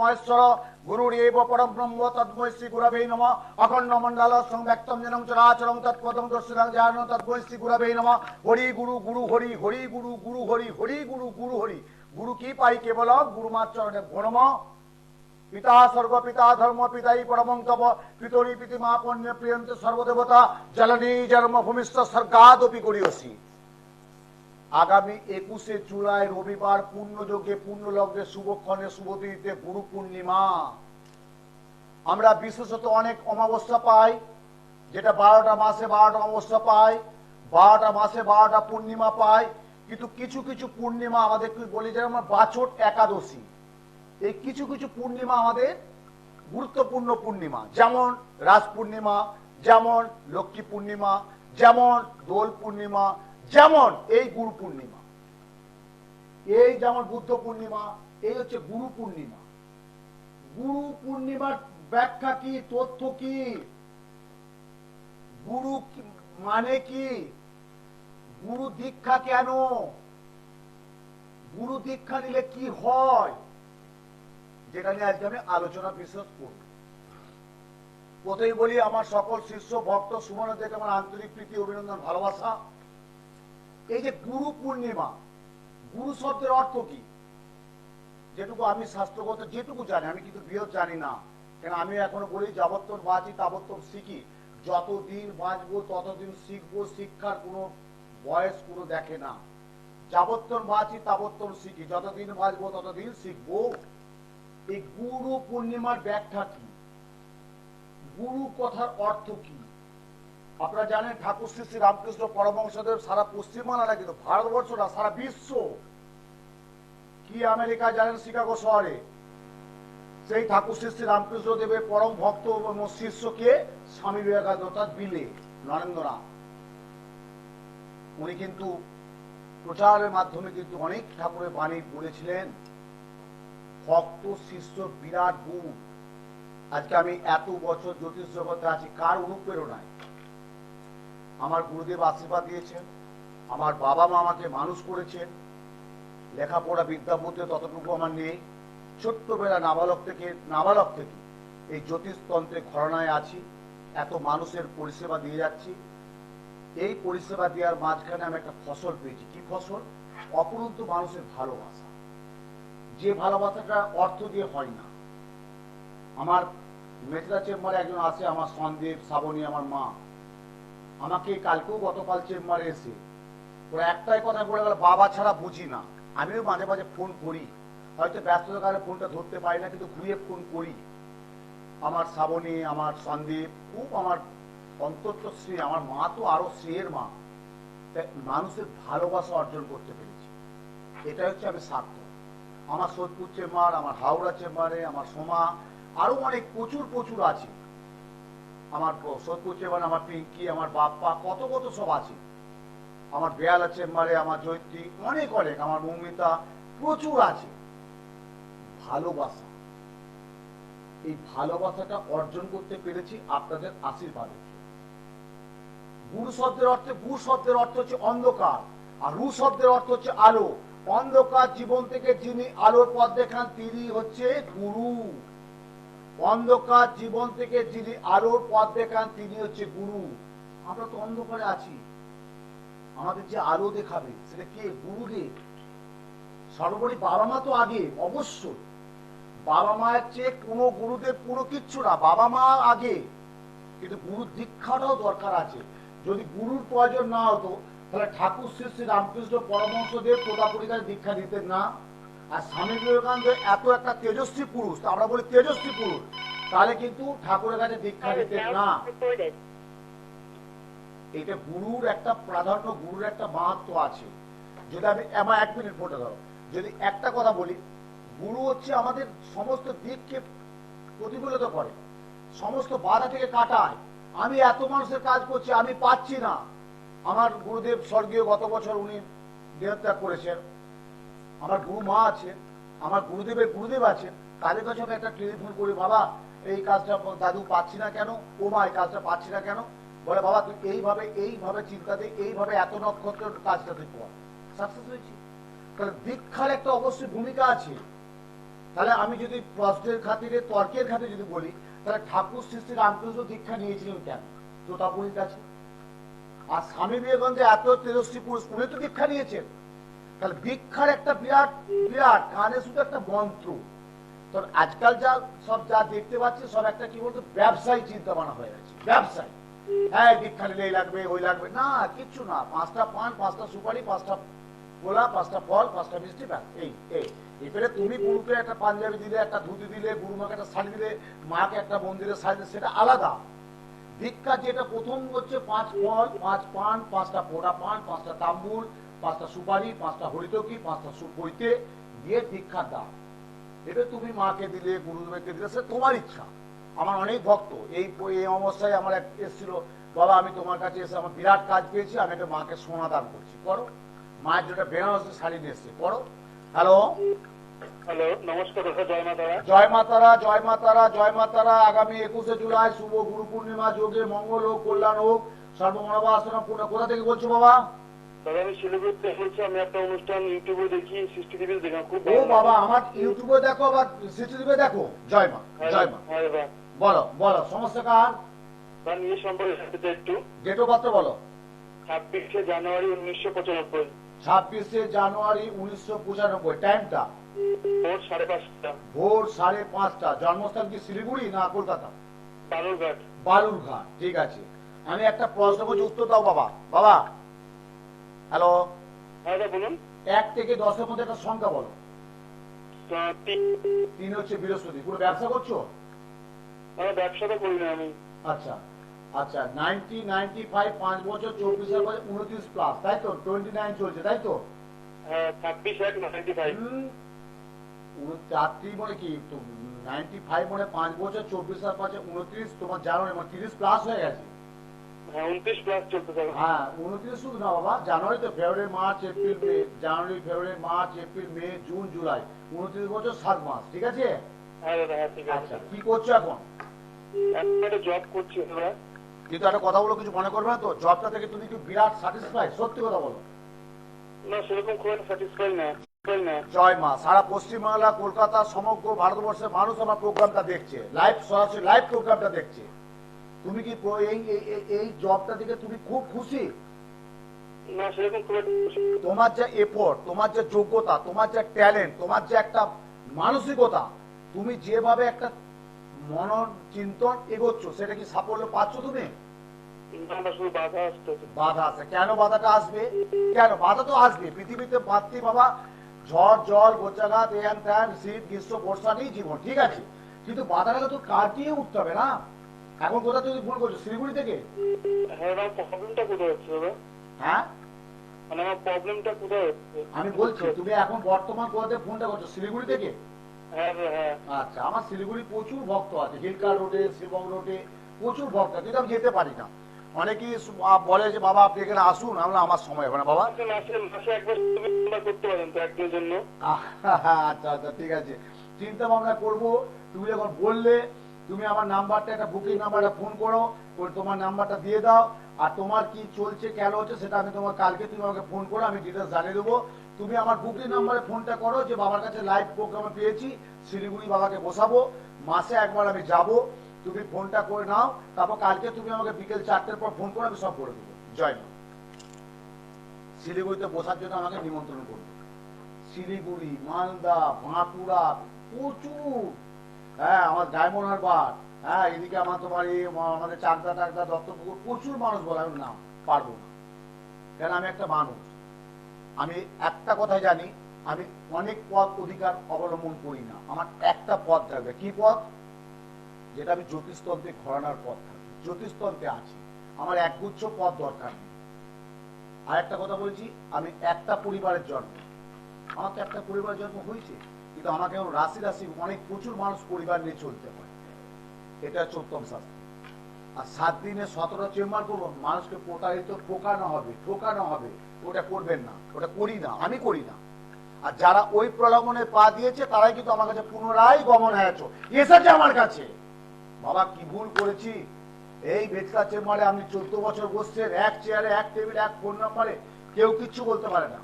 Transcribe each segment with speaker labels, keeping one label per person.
Speaker 1: ব্রহ্মেশ্বর গুরুরেব পরম ব্রহ্ম তস্मै শ্রী গুরবে নমঃ। অখণ্ড মণ্ডল সংব্যাক্তম যেন চরাচরং তৎপদং দর্শিতাং জ্ঞান তস্मै শ্রী গুরবে নমঃ। হরি গুরু গুরু হরি, হরি গুরু গুরু হরি, হরি গুরু গুরু হরি। গুরু কি পাই কেবল গুরুমার চরণে নমঃ। পিতা স্বর্গ পিতা ধর্ম পিতাই পরমং তপ পিতরি পিতিমা পুণ্য প্রিয়ন্ত সর্বদেবতা জলনী জন্মভূমিস্থ স্বর্গাদপি করিয়সি। আগামী 21শে জুলাই রবিবার পূর্ণযোগে পূর্ণলগ্নে শুভক্ষণে শুভতিথিতে গুরু পূর্ণিমা। আমরা বিশেষত অনেক অমাবস্যা পাই, যেটা 12টা মাসে 12টা অমাবস্যা পাই, 12টা মাসে 12টা পূর্ণিমা পাই। কিন্তু কিছু কিছু পূর্ণিমা আমাদের বলি, যেমন বাছট একাদশী, এই কিছু কিছু পূর্ণিমা আমাদের গুরুত্বপূর্ণ পূর্ণিমা, যেমন রাজ পূর্ণিমা, যেমন লক্ষ্মী পূর্ণিমা, যেমন দোল পূর্ণিমা, যেমন এই গুরু পূর্ণিমা, এই যেমন বুদ্ধ পূর্ণিমা, এই হচ্ছে গুরু পূর্ণিমা। গুরু পূর্ণিমার ব্যাখ্যা কি, তথ্য কি, গুরু মানে কি, গুরু দীক্ষা কেন, গুরু দীক্ষা নিলে কি হয়, যেটা নিয়ে আজকে আমি আলোচনা বিশেষ করব। প্রথমেই বলি, আমার সকল শিষ্য ভক্ত সুমন থেকে আমার আন্তরিক প্রীতি অভিনন্দন ভালোবাসা। এই যে গুরু পূর্ণিমা, গুরু শব্দের অর্থ কি, যেটুকু আমি শাস্ত্রগত যেটুকু জানি, আমি কিন্তু বৃহৎ জানি না, কেন আমি এখনো বলি যাবত্তর বাঁচি তাবত্তর শিখি। যতদিন বাঁচবো ততদিন শিখবো, শিক্ষার কোনো বয়স কোনো দেখে না। যাবত্তর বাঁচি তাবত্তর শিখি, যতদিন বাঁচবো ততদিন শিখবো। এই গুরু পূর্ণিমার ব্যাখ্যা কি, গুরু কথার অর্থ কি? আপনারা জানেন ঠাকুর শ্রী শ্রী রামকৃষ্ণ পরমহংসদেব সারা পশ্চিমবাংলা না, কিন্তু ভারতবর্ষ না, সারা বিশ্ব কি আমেরিকা জানেন, শিকাগো শহরে সেই ঠাকুর শ্রী শ্রী রামকৃষ্ণ দেবের পরম ভক্ত এবং শিষ্যকে স্বামী বিবেকানন্দ, অর্থাৎ বিলে নরেন্দ্রনাথ, উনি কিন্তু প্রচারের মাধ্যমে কিন্তু অনেক ঠাকুরের বাণী বলেছিলেন। ভক্ত শিষ্য বিরাট গুণ। আজকে আমি এত বছর জ্যোতিষ জগতে আছি কার অনুপ্রেরণায়? আমার গুরুদেব আশীর্বাদ দিয়েছেন, আমার বাবা মা আমাকে মানুষ করেছেন, লেখাপড়া বিদ্যা বুদ্ধি ততটুকু আমার নেই। ছোট্টবেলা নাবালক থেকে এই জ্যোতিষতন্ত্রে ঘরানায় আছি, এত মানুষের পরিষেবা দিয়ে যাচ্ছি। এই পরিষেবা দেওয়ার মাঝখানে আমি একটা ফসল পেয়েছি। কি ফসল? অপরন্ত মানুষের ভালোবাসা, যে ভালোবাসাটা অর্থ দিয়ে হয় না। আমার মেজরা চেম্বারে একজন আছে, আমার সন্দীপ শ্রাবণী, আমার মা, আমাকে কালকেও গতকাল চেম্বারে এসে ওরা একটাই কথা বলে গেল, বাবা ছাড়া বুঝি না। আমিও মাঝে মাঝে ফোন করি, হয়তো ব্যস্ততার কারণে ফোনটা ধরতে পারি না, কিন্তু ঘুরিয়ে ফোন করি। আমার শ্রাবণী, আমার সন্দীপ খুব আমার অন্তর্শ্রী, আমার মা তো আরো শ্রীয়ের মা। মানুষের ভালোবাসা অর্জন করতে পেরেছি, এটা হচ্ছে আমি সার্থক। আমার সোদপুর চেম্বার, আমার হাওড়া চেম্বারে, আমার সোমা, আরো অনেক প্রচুর প্রচুর আছে। আমার সোদপুর চেম্বারে আমার পিঙ্কি, আমার বাপ্পা, কত কত সব আছে। আমার বেয়ালা চেম্বারে আমার জয়িত্রী, অনেক অনেক, আমার মৌমিতা, প্রচুর আছে। ভালোবাসা, এই ভালোবাসাটা অর্জন করতে পেরেছি আপনাদের আশীর্বাদে। গুরু শব্দের অর্থে, গুরু শব্দের অর্থ হচ্ছে অন্ধকার, আর রু শব্দের অর্থ হচ্ছে আলো। অন্ধকার জীবন থেকে যিনি আলোর পথ দেখান তিনি হচ্ছে গুরু। অন্ধকার জীবন থেকে যিনি আলোর পথ দেখান তিনি হচ্ছে গুরু। আমরা তো অন্ধকারে আছি, আমাদের যে আলো দেখাবে সেটা কে? গুরুদেব। সর্বোপরি বাবা মা তো আগে, অবশ্যই বাবা মায়ের চেয়ে কোনো গুরুদেব কোনো কিচ্ছু না, বাবা মা আগে। কিন্তু গুরু দীক্ষাটাও দরকার আছে। যদি গুরুর প্রয়োজন না হতো তাহলে ঠাকুর শ্রী শ্রী রামকৃষ্ণ পরমহংসদেব তোতাপুরীকে দীক্ষা দিতেন না। আর স্বামী বিবেকানন্দ এত একটা তেজস্বী পুরুষ, আমরা বলি তেজস্বী পুরুষ, তাহলে কিন্তু ঠাকুরের কাছে দীক্ষা দিতেন না। এটা গুরুর একটা প্রাধান্য, গুরুর একটা মাহাত্ম আছে। যদি আমি আমার 1 মিনিট ফোনটা ধরো, যদি একটা কথা বলি, গুরু হচ্ছে আমাদের সমস্ত দিককে প্রতিফলিত করে, সমস্ত বাধা থেকে কাটায়। আমি এত মানুষের কাজ করছি, আমি পাচ্ছি না। আমার গুরুদেব স্বর্গীয়, গত বছর উনি দেহত্যাগ করেছেন। আমার গুরু মা আছেন, আমার গুরুদেবের গুরুদেব আছেন, তাদের কাছে আমি একটা টেলিফোন করি, বাবা এই কাজটা দাদু পাচ্ছি না কেন, ও মা এই কাজটা পাচ্ছি না কেন, বলে বাবা তুই এইভাবে এইভাবে চিন্তা দে, এইভাবে এত নক্ষত্র কাজটা তুই কর, সাকসেস হয়েছি। তাহলে দীক্ষার একটা অবশ্যই ভূমিকা আছে। তাহলে আমি যদি প্রশ্নের খাতিরে তর্কের খাতিরে যদি বলি, তাহলে ঠাকুর শ্রী শ্রী রামকৃষ্ণ দীক্ষা নিয়েছিলেন কেন তোতাপুরীর কাছে? আর স্বামী বিবেকানন্দ এত তেজস্বী পুরুষ, উনি তো দীক্ষা নিয়েছেন। তাহলে দীক্ষার একটা বিরাট বিরাট কানে শুধু একটা মন্ত্র। তো আজকাল যা দেখতে পাচ্ছি সব একটা কি বলতো ব্যবসায়ী চিন্তা ভাবনা হয়ে গেছে। ব্যবসায়ী, হ্যাঁ দীক্ষা নিলে এই লাগবে ওই লাগবে, না কিচ্ছু না। 5টা পান, 5টা সুপারি, 5টা গোলা, 5টা ফল, 5টা মিষ্টি, ব্যাস। এবারে তুমি গুরুকে একটা পাঞ্জাবি দিলে, একটা ধুতি দিলে, গুরুমাকে একটা শাড়ি দিলে, মাকে একটা মন্দিরে শাড়ি দিলে, সেটা আলাদা। দীক্ষা যেটা প্রথম হচ্ছে 5 ফল, 5 পান, 5টা পোড়া পান, 5টা তাম্বুল, 5টা সুপারি, 5টা হরিতকি, 5টা সুপইতে দিয়ে দীক্ষা দাও। এটা তুমি মাকে দিলে, গুরুদেবকে দিলে, সে তোমার ইচ্ছা। আমার অনেক ভক্ত এই অবস্থায় আমার এসেছিল, বাবা আমি তোমার কাছে এসে আমার বিরাট কাজ পেয়েছি, আমি একটা মাকে সোনা দান করছি, করো। মায়ের যেটা বেনারসি শাড়ি নিয়ে এসছে, করো। হ্যালো
Speaker 2: হ্যালো, নমস্কার দাদা, জয় মা তারা।
Speaker 1: জয় মা তারা, জয় মা তারা, জয় মা তারা। আগামী 21শে জুলাই শুভ গুরু পূর্ণিমা, যোগে মঙ্গল হোক, কল্যাণ হোক, সর্বমনবা আসনা পূর্ণ। কোথা থেকে বলছো বাবা?
Speaker 2: দাদা আমি শিলিগুড়ি থেকে বলছি। আমি একটা অনুষ্ঠান ইউটিউবে দেখি, সৃষ্টি টিভিতে দেখলাম, খুব
Speaker 1: ও বাবা, আমার ইউটিউবে দেখো আবার সিসিটিভিতে দেখো। জয় মা, জয় মা।
Speaker 2: হ্যাঁ দাদা,
Speaker 1: বলো বলো সমস্যা কার?
Speaker 2: তার নিয়ে সম্পর্কে জানতে চাই একটু।
Speaker 1: ডেট অফ বার্থ বলো।
Speaker 2: 26শে জানুয়ারি 1995,
Speaker 1: 26শে জানুয়ারি 1995। টাইমটা?
Speaker 2: ভোর 5:30টা।
Speaker 1: ভোর 5:30টা। জন্মস্থান কি শিলিগুড়ি না কলকাতা?
Speaker 2: বালুরঘাট।
Speaker 1: বালুরঘাট, ঠিক আছে। আমি একটা প্রশ্ন করছি, উত্তর দাও বাবা। বাবা হ্যালো,
Speaker 2: হ্যাঁ দাদা বলুন।
Speaker 1: 1 থেকে 10-এর মধ্যে একটা সংখ্যা বলো। 3 হচ্ছে বৃহস্পতি। পুরো ব্যবসা করছো?
Speaker 2: দাদা ব্যবসাটা করি না আমি।
Speaker 1: আচ্ছা আচ্ছা। 95 5 বছর 24 বছর 29 প্লাস, তাই তো? 29 চলছে, তাই তো?
Speaker 2: হ্যাঁ, 26/1/95।
Speaker 1: 4 মানে কি 95 মানে 5 বছর 24 আর 5 29, তোমার জানুয়ারি মানে 30 প্লাস হয়ে গেছে।
Speaker 2: হ্যাঁ 29 প্লাস চলতে থাকবে।
Speaker 1: হ্যাঁ 29 শুধু না বাবা, জানুয়ারি তো, February March April May, January February March April May June July, 29 বছর 7 মাস, ঠিক আছে?
Speaker 2: হ্যাঁ দাদা, হ্যাঁ ঠিক আছে।
Speaker 1: আচ্ছা, কি করছো এখন?
Speaker 2: এখন একটা জব করছি দাদা।
Speaker 1: কিন্তু একটা কথা বলো, কিছু মনে করবে না তো? জবটা থেকে তুমি কি বিরাট স্যাটিসফাই? সত্যি কথা বলো।
Speaker 2: না সেরকম খুব একটা স্যাটিসফাই না।
Speaker 1: জয় মা। সারা পশ্চিমবাংলা, কলকাতা, সমগ্র ভারতবর্ষের মানুষ আমার প্রোগ্রামটা দেখছে, লাইভ, সরাসরি লাইভ প্রোগ্রামটা দেখছে। তুমি কি এই জবটা থেকে তুমি খুব খুশি?
Speaker 2: না সেরকম খুব একটা।
Speaker 1: তোমার যে এফোর্ট, তোমার যে যোগ্যতা, তোমার যে ট্যালেন্ট, তোমার যে একটা মানসিকতা, তুমি যেভাবে একটা মনচিন্তন এগোচ্ছ, সেটা কি সাফল্য পাচ্ছ তুমি?
Speaker 2: না শুধু বাধা আসতেছে।
Speaker 1: বাধা আছে। কেন বাধাটা আসবে? কেন বাধা তো আসবে? পৃথিবীতে বাড়তি বাবা ঝড় জল গোচাঘাত এন ত্যান শীত গ্রীষ্ম বর্ষা নিয়ে জীবন, ঠিক আছে। কিন্তু বাধাটাকে তো কাটিয়ে উঠতে হবে না? এখন কোথা থেকে ভুল করছো? শিলিগুড়ি থেকে?
Speaker 2: হ্যাঁ আমার প্রবলেমটা কোথায় হচ্ছে দাদা?
Speaker 1: হ্যাঁ
Speaker 2: মানে আমার প্রবলেমটা কোথায় হচ্ছে?
Speaker 1: আমি বলছি, তুমি এখন বর্তমান কোথা থেকে ফোনটা করছো? শিলিগুড়ি থেকে?
Speaker 2: হ্যাঁ হ্যাঁ।
Speaker 1: আচ্ছা, আমার শিলিগুড়ি প্রচুর ভক্ত আছে, হিলকার রোডে, শিবং রোডে প্রচুর ভক্ত আছে, কিন্তু আমি যেতে পারি না। অনেকেই বলে যে বাবা আপনি এখানে আসুন, আমরা আমার সময় হবে না বাবা।
Speaker 2: মাসে একবার তুমি করতে পারেন তো একদিনের জন্য?
Speaker 1: আচ্ছা আচ্ছা, ঠিক আছে, চিন্তা ভাবনা করবো। তুমি যখন বললে, তুমি আমার নাম্বারটা, একটা বুকিং নাম্বারটা ফোন করো, তোমার নাম্বারটা দিয়ে দাও। আর তোমার কি চলছে কেন হচ্ছে সেটা আমি তোমার কালকে, তুমি আমাকে ফোন করো, আমি ডিটেলস জানিয়ে দেবো। তুমি আমার বুকিং নাম্বারে ফোনটা করো যে বাবার কাছে লাইভ প্রোগ্রামে পেয়েছি, শিলিগুড়ি বাবাকে বসাবো, মাসে একবার আমি যাব। তুমি ফোনটা করে নাও, তারপর কালকে তুমি আমাকে বিকেল 4টের পর ফোন করো, আমি সব করে দেবো। জয় মা। শিলিগুড়িতে বসার জন্য আমাকে নিমন্ত্রণ করবে। শিলিগুড়ি, মালদা, বাঁকুড়া প্রচুর, হ্যাঁ আমার ডায়মন্ড হারবার, হ্যাঁ এদিকে আমার তোমার আমাদের চাকদা টাকদা দত্তপুকুর, প্রচুর মানুষ বলে। আমি না, পারবো না। কেন? আমি একটা মানুষ, আমি একটা কথাই জানি, আমি অনেক পথ অধিকার অবলম্বন করি না। আমার একটা পথ থাকবে। কি পথ? যেটা আমি জ্যোতিষতন্ত্রে ঘরানার পথ থাকবে, জ্যোতিষতন্ত্রে আছি। আমার একগুচ্ছ পথ দরকার নেই। আর একটা কথা বলছি, আমি একটা পরিবারের জন্ম, আমার তো একটা পরিবার জন্ম হয়েছে, কিন্তু আমাকে রাশি রাশি অনেক প্রচুর মানুষ পরিবার নিয়ে চলতে হয়। এটা হচ্ছে উত্তম শাস্ত্র। আর 7 দিনে 17 চেম্বার করবো, মানুষকে প্রতারিত ঠোকানো হবে, ওটা করবেন না, ওটা করি না, আমি করি না। আর যারা ওই প্রলোভনে পা দিয়েছে, তারাই কিন্তু আমার কাছে পুনরায় গমন হয়েছে, এসেছে আমার কাছে। বাবা কি ভুল করেছি? এই বেচকা চেম্বারে আপনি 14 বছর বসছেন, এক চেয়ারে, এক টেবিলে, এক ফোন নাম্বারে, কেউ কিচ্ছু বলতে পারে না।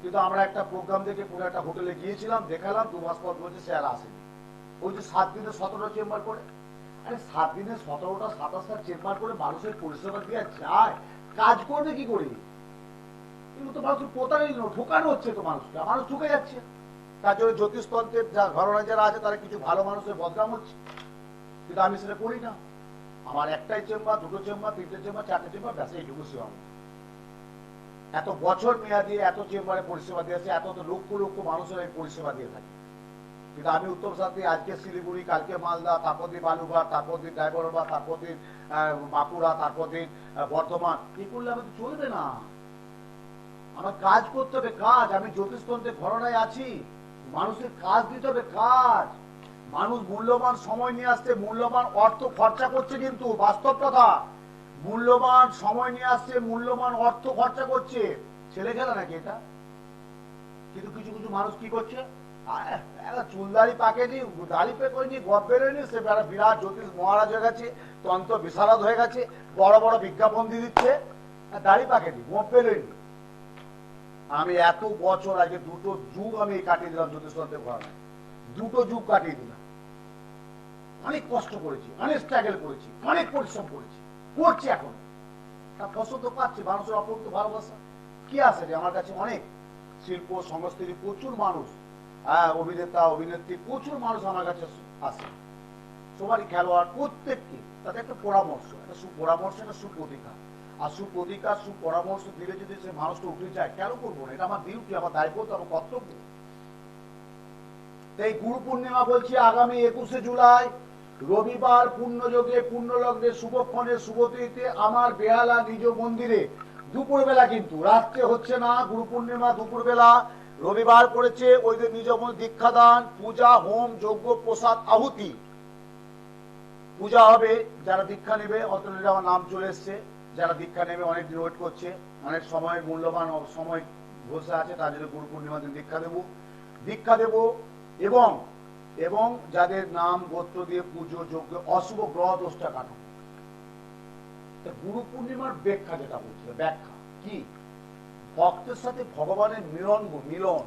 Speaker 1: কিন্তু আমরা একটা প্রোগ্রাম দেখে কোনো একটা হোটেলে গিয়েছিলাম, দেখালাম, 2 মাস পর বলছে স্যার আসেনি। ওই যে 7 দিনে 17টা চেম্বার করে, আরে 7 দিনে 17টা 27টা চেম্বার করে মানুষের পরিষেবা দেওয়া যায়, কাজ করবে কি করে? কিন্তু তো মানুষ প্রতারিত ঠোকানো হচ্ছে, তো মানুষটা মানুষ ঠুকে যাচ্ছে। তার জন্য জ্যোতিষতন্ত্রের যা ঘরনা যারা আছে তারা কিছু ভালো মানুষের বদনাম হচ্ছে, কিন্তু আমি সেটা করি না। আমার একটাই চেম্বার, 2টো চেম্বার, 3টে চেম্বার, 4টে চেম্বার, ব্যাস এইটুকু সেবা। এত বছর মেয়াদি এত চেম্বারে পরিষেবা দিয়েছে, এত তো লক্ষ লক্ষ মানুষের এই পরিষেবা দিয়ে থাকে। কিন্তু আমি উত্তম শান্তি আজকে শিলিগুড়ি, কালকে মালদা, তারপর দিন বালুঘাট, তারপর দিন ড্রাইভারবা, তারপর দিন বাঁকুড়া, তারপর দিন বর্ধমান, এই করলে আমাদের চলবে না। আমার কাজ করতে হবে, কাজ। আমি জ্যোতিষতন্ত্রের ঘরনায় আছি, মানুষের কাজ দিতে হবে, কাজ। মানুষ মূল্যবান সময় নিয়ে আসছে, মূল্যবান অর্থ খরচা করছে, কিন্তু বাস্তব কথা, মূল্যবান সময় নিয়ে আসছে, মূল্যবান অর্থ খরচা করছে। ছেলে খেলা নাকি এটা? কিন্তু কিছু কিছু মানুষ কি করছে, চুলদাড়ি পাকেনি, দাড়ি পে করেনি, গপ বেরোয়নি, সে বিরাট জ্যোতিষ মহারাজ হয়ে গেছে, তন্ত্র বিশারদ হয়ে গেছে, বড় বড় বিজ্ঞাপন দিয়ে দিচ্ছে, দাড়ি পাকেনি, গপ বেরোয়নি। আমি এত বছর আগে 2টো যুগ আমি কাটিয়ে দিলাম জ্যোতিষতন্ত্রের ঘরানায়, 2টো যুগ কাটিয়ে দিলাম। অনেক কষ্ট করেছি, অনেক স্ট্রাগল করেছি, অনেক পরিশ্রম করেছি, করছি এখন। তার ফসল তো পাচ্ছি, মানুষের অপরন্ত ভালোবাসা কি আছে রে আমার কাছে? অনেক শিল্প সংস্কৃতি, প্রচুর মানুষ, অভিনেতা অভিনেত্রী, প্রচুর মানুষ আমার কাছে আসে, সবারই খেলোয়াড়, প্রত্যেককে তাদের একটা পরামর্শ, একটা সুপরামর্শ, একটা সুপ্রতিকার। আর সুপ্রতিকার সুপরামর্শ দিলে যদি সে মানুষটা উঠে যায়, কেন করবো না? এটা আমার ডিউটি, আমার দায়িত্ব, আমার কর্তব্য। তাই গুরু পূর্ণিমা বলছি আগামী 21শে জুলাই রবিবার, পূর্ণযোগে পূর্ণলগ্নে শুভক্ষণে শুভতিথিতে আমার বেহালা নিজ মন্দিরে দুপুরবেলা, কিন্তু রাত্রে হচ্ছে না, গুরু পূর্ণিমা দুপুরবেলা, রবিবার পড়েছে, ওই যে নিজ মন্দির দীক্ষাদান, পূজা, হোম, যজ্ঞ, প্রসাদ, আহুতি, পূজা হবে। যারা দীক্ষা নেবে, অলরেডি আমার নাম চলে এসছে, যারা দীক্ষা নেবে অনেক দিন ওয়েট করছে, অনেক সময় মূল্যবান সময় বসে আছে, তার জন্য গুরু পূর্ণিমা দিন দীক্ষা দেব। এবং এবং যাদের নাম গোত্র দিয়ে পুজো যোগ্য, অশুভ গ্রহ দোষটা কাটাবো। গুরু পূর্ণিমার ব্যাখ্যা যেটা বলছিল, ব্যাখ্যা কি? ভক্তের সাথে ভগবানের মিলন।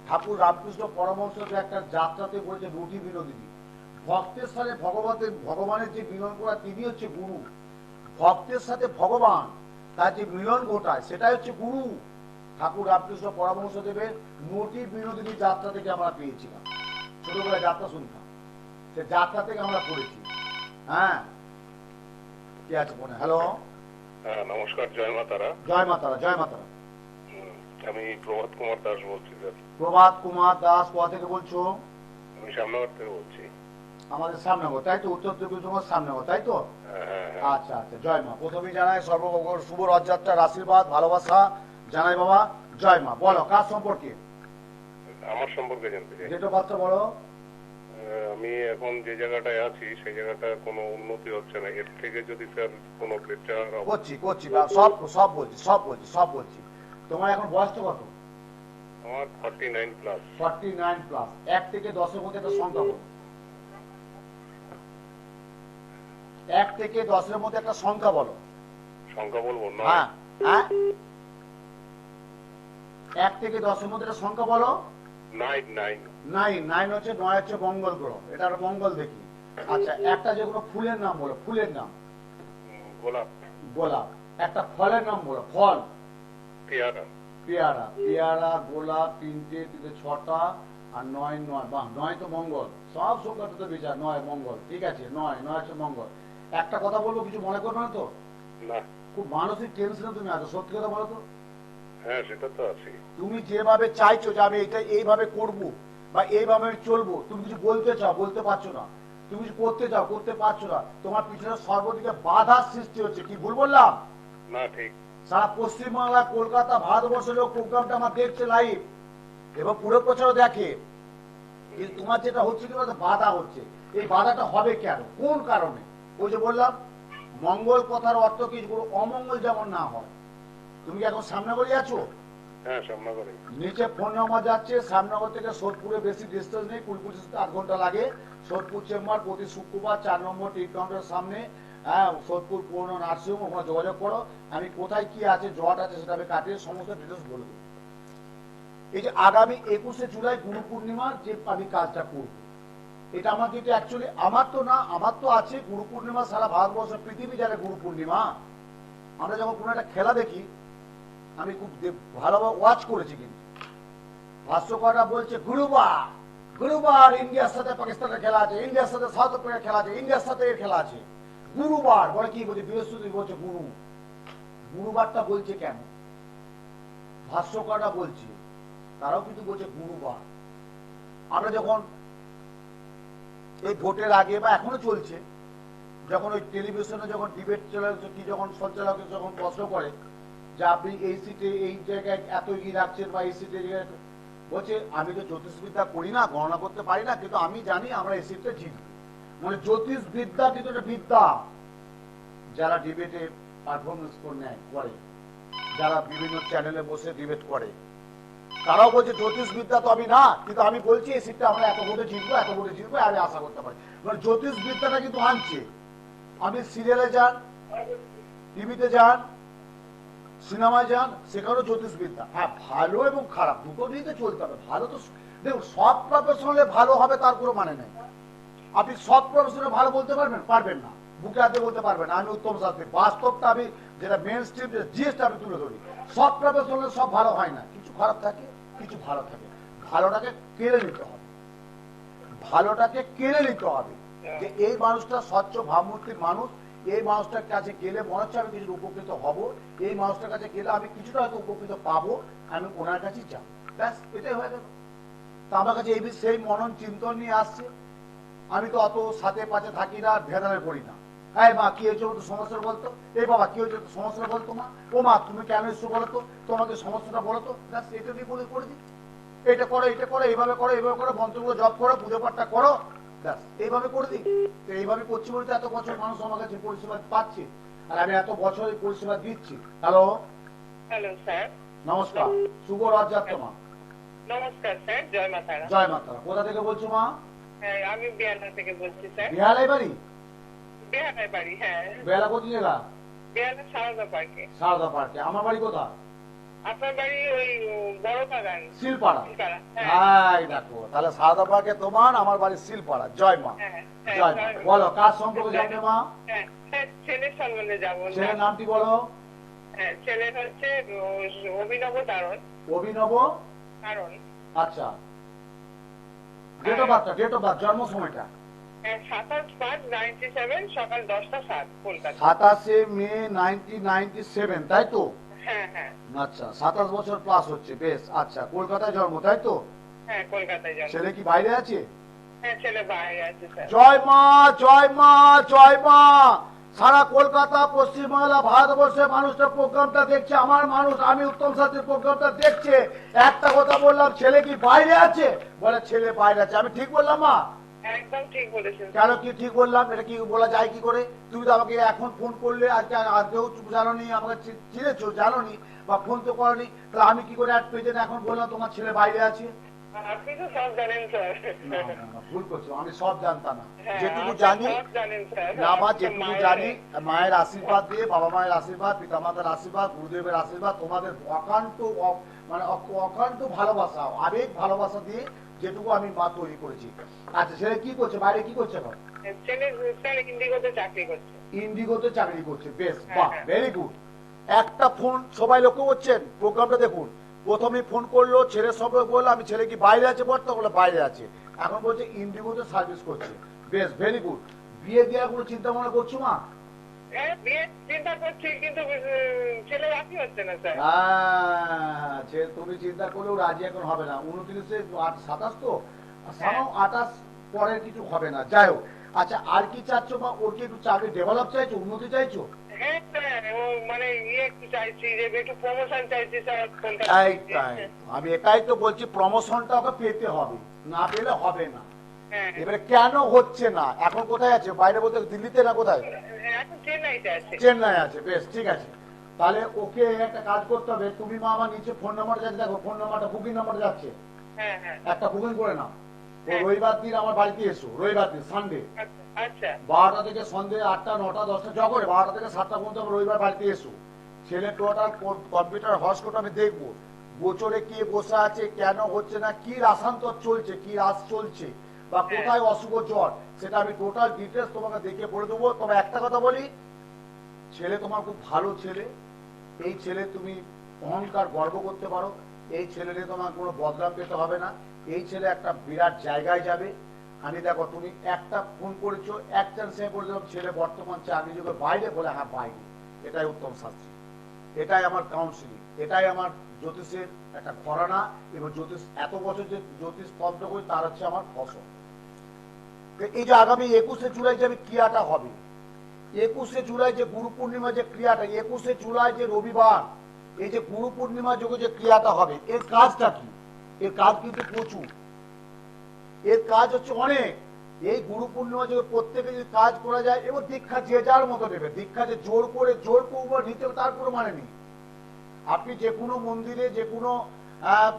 Speaker 1: ঠাকুর রামকৃষ্ণ পরমহংস একটা যাত্রাতে বলেছে রুটি বিনোদিনী, ভক্তের সাথে ভগবানের যে মিলন করা, তিনি হচ্ছে গুরু। ভক্তের সাথে ভগবান তার যে মিলন ঘটায়, সেটাই হচ্ছে গুরু। ঠাকুর রামকৃষ্ণ পরমহংস দেবের নটি বিনোদিনী যাত্রা থেকে আমরা পেয়েছিলাম, ছোটবেলায় যাত্রা শুনতাম, সে যাত্রা থেকে আমরা পড়েছি। হ্যাঁ, কি আছে মনে? হ্যালো,
Speaker 2: হ্যাঁ নমস্কার, জয় মাতারা।
Speaker 1: জয় মাতারা, জয় মাতারা।
Speaker 2: আমি প্রভাত কুমার দাস বলছি স্যার।
Speaker 1: প্রভাত কুমার দাস, কোথা থেকে বলছো?
Speaker 2: আমি শ্যামনগর থেকে বলছি।
Speaker 1: আমাদের সামনগর, তাই তো? উত্তর চব্বিশ পরগনার সামনগর, তাই তো? আচ্ছা আচ্ছা, জয় মা। প্রথমেই জানাই সর্বমঙ্গল শুভ রথযাত্রার আশীর্বাদ ভালোবাসা জানাই বাবা। জয় মা। বলো কার সম্পর্কে?
Speaker 2: আমার সম্পর্কে জানতে চাই।
Speaker 1: ডেট অফ বার্থটা বলো।
Speaker 2: আমি এখন যে জায়গাটায় আছি সেই জায়গাটা কোনো উন্নতি হচ্ছে না, এর থেকে যদি স্যার কোনো বেটার।
Speaker 1: করছি সব বলছি। তোমার এখন বয়সটা কত?
Speaker 2: আমার 49 প্লাস।
Speaker 1: 49 প্লাস। 1 থেকে 10-এর মধ্যে একটা সংখ্যা বলো। 1 থেকে 10-এর মধ্যে একটা সংখ্যা বলো।
Speaker 2: সংখ্যা বলবো না?
Speaker 1: হ্যাঁ হ্যাঁ, 1 থেকে 10-এর মধ্যে একটা সংখ্যা বলো। 9 হচ্ছে 9 হচ্ছে মঙ্গল গ্রহ, এটা একটা মঙ্গল দেখি। আচ্ছা, একটা যে কোনো ফুলের নাম বলো, ফুলের নাম।
Speaker 2: গোলাপ।
Speaker 1: গোলাপ। একটা ফলের নাম বলো, ফল।
Speaker 2: পেয়ারা।
Speaker 1: পেয়ারা, গোলাপ, 3টে 6টা, আর 9 বাহ, 9 তো মঙ্গল। সব সংখ্যাটা তো বিচার, 9 মঙ্গল, ঠিক আছে, 9 হচ্ছে মঙ্গল। একটা কথা বলবো, কিছু মনে করবে না তো?
Speaker 2: না।
Speaker 1: খুব মানসিক টেনশনে তুমি আছো, সত্যি কথা বলো তো।
Speaker 2: হ্যাঁ সেটা তো আছে।
Speaker 1: তুমি যেভাবে চাইছো যে আমি এটা এইভাবে করব বা এইভাবে আমি চলবো, তুমি কিছু বলতে চাও, বলতে পারছো না। তুমি কিছু করতে চাও, করতে পারছো না। তোমার পিছনে সর্বদিকে বাধার সৃষ্টি হচ্ছে। কি ভুল বললাম?
Speaker 2: না ঠিক।
Speaker 1: সারা পশ্চিমবাংলা, কলকাতা, ভারতবর্ষের লোক প্রোগ্রামটা আমার দেখছে লাইভ, এবং পুরো প্রচারও দেখে। কিন্তু তোমার যেটা হচ্ছে কি বলতো, বাধা হচ্ছে। এই বাধাটা হবে কেন, কোন কারণে? ওই যে বললাম, মঙ্গল কথার অর্থ কি, অমঙ্গল যেমন না হয়। তুমি কি এখন সামনাগরে আছো?
Speaker 2: হ্যাঁ সামনাগরে।
Speaker 1: নিচে ফোন নাম্বার যাচ্ছে, সামনগর থেকে সোদপুরে বেশি ডিস্টেন্স নেই, 20-25 ঘন্টা লাগে। সোদপুর চেম্বার প্রতি শুক্রবার 4 নম্বর টিট কাউন্টারের সামনে, সোদপুর পুরনো নার্সিংহোম, ওখানে যোগাযোগ করো। আমি কোথায় কি আছে, জট আছে, সেটা আমি কাটিয়ে সমস্ত ডিটেলস বলে দেবো। এই যে আগামী 21শে জুলাই গুরু পূর্ণিমার যে আমি কাজটা করব, এটা আমার কিন্তু অ্যাকচুয়ালি আমার তো না, আমার তো আছে গুরু পূর্ণিমা সারা ভারতবর্ষ পৃথিবী জানে গুরু পূর্ণিমা। আমরা যখন কোনো একটা খেলা দেখি, আমি খুব ভালোভাবে ওয়াচ করেছি, কিন্তু ভাষ্যকাররা বলছে গুরুবার গুরুবার ইন্ডিয়ার সাথে পাকিস্তানের খেলা আছে, ইন্ডিয়ার সাথে সাউথ আফ্রিকার খেলা আছে, ইন্ডিয়ার সাথে এর খেলা আছে। গুরুবার বলে কি বলছে, বৃহস্পতি বলছে গুরু। গুরুবারটা বলছে কেন? ভাষ্যকাররা বলছে, তারাও কিন্তু বলছে গুরুবার। আমরা যখন এই ভোটের আগে বা এখনো চলছে, যখন ওই টেলিভিশনে যখন ডিবেট চলে কি, যখন সঞ্চালক যখন প্রশ্ন করে যে আপনি এই সিটে এই জায়গায় এত ই রাখছেন বা এই সিটে বলছে আমি তো জ্যোতিষবিদ্যা করি না, গণনা করতে পারি না, কিন্তু আমি জানি আমরা এই সিটে জিতব। মানে জ্যোতিষবিদ্যা কিন্তু একটা বিদ্যা। যারা ডিবেটে পারফরমেন্স করে, যারা বিভিন্ন চ্যানেলে বসে ডিবেট করে, তারাও বলছে জ্যোতিষবিদ্যা তো আমি না, কিন্তু আমি বলছি এই সিটটা আমরা এত ভোটে জিতবো, এত ভোটে জিতবো, আমি আশা করতে পারি। মানে জ্যোতিষবিদ্যাটা কিন্তু আনছে। আপনি সিরিয়ালে যান, টিভিতে যান, সিনেমায় যান, সেখানেও জ্যোতিষবিদ্যা। হ্যাঁ, ভালো এবং খারাপ দুটো দিকে চলতে হবে। ভালো তো দেখুন, সব প্রফেশনে ভালো হবে তার কোনো মানে নেই। আপনি সব প্রফেশনে ভালো বলতে পারবেন? পারবেন না, বুকে হাতে বলতে পারবেন। আমি উত্তম শাস্ত্রী, বাস্তবটা আমি যেটা মেন স্ট্রিম জিএসটা আমি তুলে ধরি। সব প্রফেশনে সব ভালো হয় না, কিছু খারাপ থাকে, কিছু ভালো থাকে। ভালোটাকে কেড়ে নিতে হবে, ভালোটাকে কেড়ে নিতে হবে। যে এই মানুষটা স্বচ্ছ ভাবমূর্তির মানুষ, এই মানুষটার কাছে গেলে মনে হচ্ছে আমি কিছু উপকৃত হব, এই মানুষটার কাছে গেলে আমি কিছুটা হয়তো উপকৃত পাবো, আমি ওনার কাছেই যাব। ব্যাস, এটাই হয়ে গেল। তা আমার কাছে এই সেই মনন চিন্তন নিয়ে আসছে। আমি তো অত সাথে পাশে থাকি না, ভেদালে করি না। হ্যাঁ মা, কি হয়েছে তো সমস্যা বলতো, এই বাবা কি হয়েছে তো সমস্যা বলতো, মা ও মা তুমি কেন এসছো বলো তো, তোমাকে সমস্যাটা বলো তো। ব্যাস, এটা দিয়ে বলে করে দিই, এটা করো, এটা করো, এইভাবে করো, এইভাবে করো, মন্ত্রগুলো জপ করো, পুজো পাঠটা করো, ব্যাস এইভাবে করে দিই। তো এইভাবে করছি বলতে এত বছর মানুষ আমার কাছে পরিষেবা পাচ্ছে, আর আমি এত বছর এই পরিষেবা দিচ্ছি। হ্যালো
Speaker 3: হ্যালো স্যার,
Speaker 1: নমস্কার, শুভ রথযাত্রা মা।
Speaker 3: নমস্কার স্যার, জয় মা তারা।
Speaker 1: জয় মাতা। কোথা থেকে বলছো মা?
Speaker 3: হ্যাঁ, আমি বেহালা থেকে বলছি স্যার।
Speaker 1: বিহালাই বাড়ি?
Speaker 3: বেহালায় বাড়ি, হ্যাঁ।
Speaker 1: বেহালা কোন জায়গা?
Speaker 3: বেহালা সারদা পার্কে।
Speaker 1: সারদা পার্কে। আমার বাড়ি কোথা?
Speaker 3: আপনার বাড়ি ওই বড় বাগান,
Speaker 1: শিলপাড়া।
Speaker 3: শিলপাড়া, হ্যাঁ।
Speaker 1: হাই দেখো, তাহলে সারদা পার্কে তোমার, আমার বাড়ি শিলপাড়া। জয় মা।
Speaker 3: হ্যাঁ, হ্যাঁ,
Speaker 1: জয় মা।
Speaker 3: জয় মা।
Speaker 1: বলো কার সম্পর্কে জানবে মা?
Speaker 3: হ্যাঁ, হ্যাঁ, ছেলের সম্বন্ধে যাবো।
Speaker 1: ছেলের নামটি বলো।
Speaker 3: হ্যাঁ, ছেলের হচ্ছে অভিনব তারণ।
Speaker 1: অভিনব
Speaker 3: তারণ।
Speaker 1: আচ্ছা, ডেট অফ বার্থটা, ডেট অফ বার্থ, জন্ম সময়টা?
Speaker 3: 27/5/97 সকাল 10টা 7 কলকাতা।
Speaker 1: 27 মে 1997, তাই তো?
Speaker 3: হ্যাঁ, হ্যাঁ,
Speaker 1: আচ্ছা, 27 বছর প্লাস হচ্ছে। বেশ, আচ্ছা, কলকাতায় জন্ম, তাই তো?
Speaker 3: হ্যাঁ, কলকাতায় যাবো।
Speaker 1: ছেলে কি বাইরে আছে?
Speaker 3: হ্যাঁ, ছেলে বাইরে আছে স্যার।
Speaker 1: জয় মা, জয় মা, জয় মা। সারা কলকাতা, পশ্চিমবাংলা, ভারতবর্ষের মানুষটা প্রোগ্রামটা দেখছে, আমার মানুষ, আমি উত্তম শাস্ত্রীর প্রোগ্রামটা দেখছে। একটা কথা বললাম, ছেলে কি বাইরে আছে? বলে ছেলে বাইরে আছে। আমি ঠিক বললাম মা?
Speaker 3: একদম ঠিক বলেছেন।
Speaker 1: কেন কি ঠিক বললাম? এটা কি বলা যায় কি করে? তুমি তো আমাকে এখন ফোন করলে, আজকে আজকেও জানোনি, আমাকে চিনেছো জানোনি, বা ফোন তো করনি, তাহলে আমি কি করে প্রেজেন্ট এখন বললাম তোমার ছেলে বাইরে আছে?
Speaker 3: আপনি তো সব জানেন স্যার।
Speaker 1: না, না, না, ভুল করছো, আমি সব জানতাম না।
Speaker 3: হ্যাঁ,
Speaker 1: যেটুকু
Speaker 3: আপনি
Speaker 1: জানি,
Speaker 3: সব জানেন স্যার।
Speaker 1: না মা,
Speaker 3: আপনি
Speaker 1: যেটুকু
Speaker 3: মায়ের-
Speaker 1: জানি, মায়ের আশীর্বাদ দিয়ে, বাবা মায়ের আশীর্বাদ, পিতামাতার আশীর্বাদ, গুরুদেবের আশীর্বাদ, তোমাদের অকান্ত মানে অকান্ত ভালোবাসা, আবেগ ভালোবাসা দিয়ে যেটুকু আমি মা তৈরি করেছি। আচ্ছা, ছেলে কি করছে বাইরে, কি করছে এখন?
Speaker 3: ছেলে স্যার ইন্ডিগোতে চাকরি করছে।
Speaker 1: ইন্ডিগোতে চাকরি করছে। বেশ,
Speaker 3: হ্যাঁ,
Speaker 1: বাহ,
Speaker 3: হ্যাঁ।
Speaker 1: Very good. একটা ফোন সবাই লক্ষ্য করছেন, প্রোগ্রামটা দেখুন। প্রথমে ফোন করলো, ছেলের সম্পর্কে বললো, আমি ছেলে কি বাইরে আছে বর্তমানে? বলে বাইরে আছে। এখন বলছে ইন্ডিগোতে সার্ভিস করছে। বেশ, ভেরি গুড। বিয়ে দেওয়ার কোনো চিন্তা ভাবনা করছো মা?
Speaker 3: হ্যাঁ, বিয়ের চিন্তা করছি, কিন্তু ছেলে রাজি হচ্ছে না স্যার।
Speaker 1: হ্যাঁ, তুমি চিন্তা করলেও রাজি এখন হবে না। 29-এ 27 তো, 28 পরের কিছু হবে না। যাই হোক, আচ্ছা, আর কি চাচ্ছ মা? ওর কি একটু চাকরি ডেভেলপ চাইছো, উন্নতি চাইছো?
Speaker 3: হ্যাঁ স্যার, ও মানে একটু চাইছি যে একটু প্রমোশন চাইছি স্যার।
Speaker 1: এইটাই আমি এটাই তো বলছি, প্রমোশনটা ওকে পেতে হবে, না পেলে হবে না।
Speaker 3: হ্যাঁ,
Speaker 1: এবারে কেন হচ্ছে না? এখন কোথায় আছে? বাইরে বলতে দিল্লিতে না কোথায়?
Speaker 3: এখন চেন্নাইতে আছে।
Speaker 1: চেন্নাই আছে। বেশ, ঠিক আছে। তাহলে ওকে একটা কাজ করতে হবে। তুমি মা আমার নিচে ফোন নাম্বার যাচ্ছে, দেখো ফোন নাম্বারটা, বুকিং নাম্বার যাচ্ছে,
Speaker 3: হ্যাঁ, হ্যাঁ,
Speaker 1: একটা বুকিং করে নাও। ও
Speaker 3: হ্যাঁ।
Speaker 1: রবিবার দিন আমার বাড়িতে এসো, রবিবার দিন সানডে,
Speaker 3: আচ্ছা,
Speaker 1: 12টা থেকে সন্ধ্যে 8টা 9টা 10টা যখন 12টা থেকে 7টা পর্যন্ত আমার রবিবার বাড়িতে এসো। ছেলে টোটাল কম্পিউটার হটস্পট আমি দেখবো, গোচরে কে বসে আছে, কেন হচ্ছে না, কি রাসান্তর চলছে, কি রাস চলছে, বা কোথায় অশুভ জ্বর, সেটা আমি টোটাল ডিটেলস তোমাকে দেখে বলে দেবো। তবে একটা কথা বলি, ছেলে তোমার খুব ভালো ছেলে, এই ছেলে তুমি অহংকার গর্ব করতে পারো, এই ছেলে নিয়ে তোমার কোনো বদনাম পেতে হবে না, এই ছেলে একটা বিরাট জায়গায় যাবে। আমি দেখো তুমি একটা ফোন করেছো, এক চান্সে বলে দিলাম ছেলে বর্তমান চাকরি যুগের বাইরে, বলে হ্যাঁ বাইরে, এটাই উত্তম শাস্ত্রী, এটাই আমার কাউন্সিলিং, এটাই আমার জ্যোতিষের একটা ঘরানা, এবং জ্যোতিষ এত বছর যে জ্যোতিষ তন্ত্র করি তার হচ্ছে আমার ফসল। এই যে আগামী 21শে জুলাই যে আমি ক্রিয়াটা হবে, 21শে জুলাই যে গুরু পূর্ণিমা যে ক্রিয়াটা, 21শে জুলাই যে রবিবার, এই যে গুরু পূর্ণিমা যোগে যে ক্রিয়াটা হবে, এর কাজটা কি? এর কাজ কিন্তু প্রচুর, এর কাজ হচ্ছে অনেক। এই গুরু পূর্ণিমা যোগে প্রত্যেকে যদি কাজ করা যায়, এবং দীক্ষা যে যার মতো নেবে, দীক্ষা যে জোর করবো নিতে তার কোনো মানে নেই। আপনি যে কোনো মন্দিরে, যে কোনো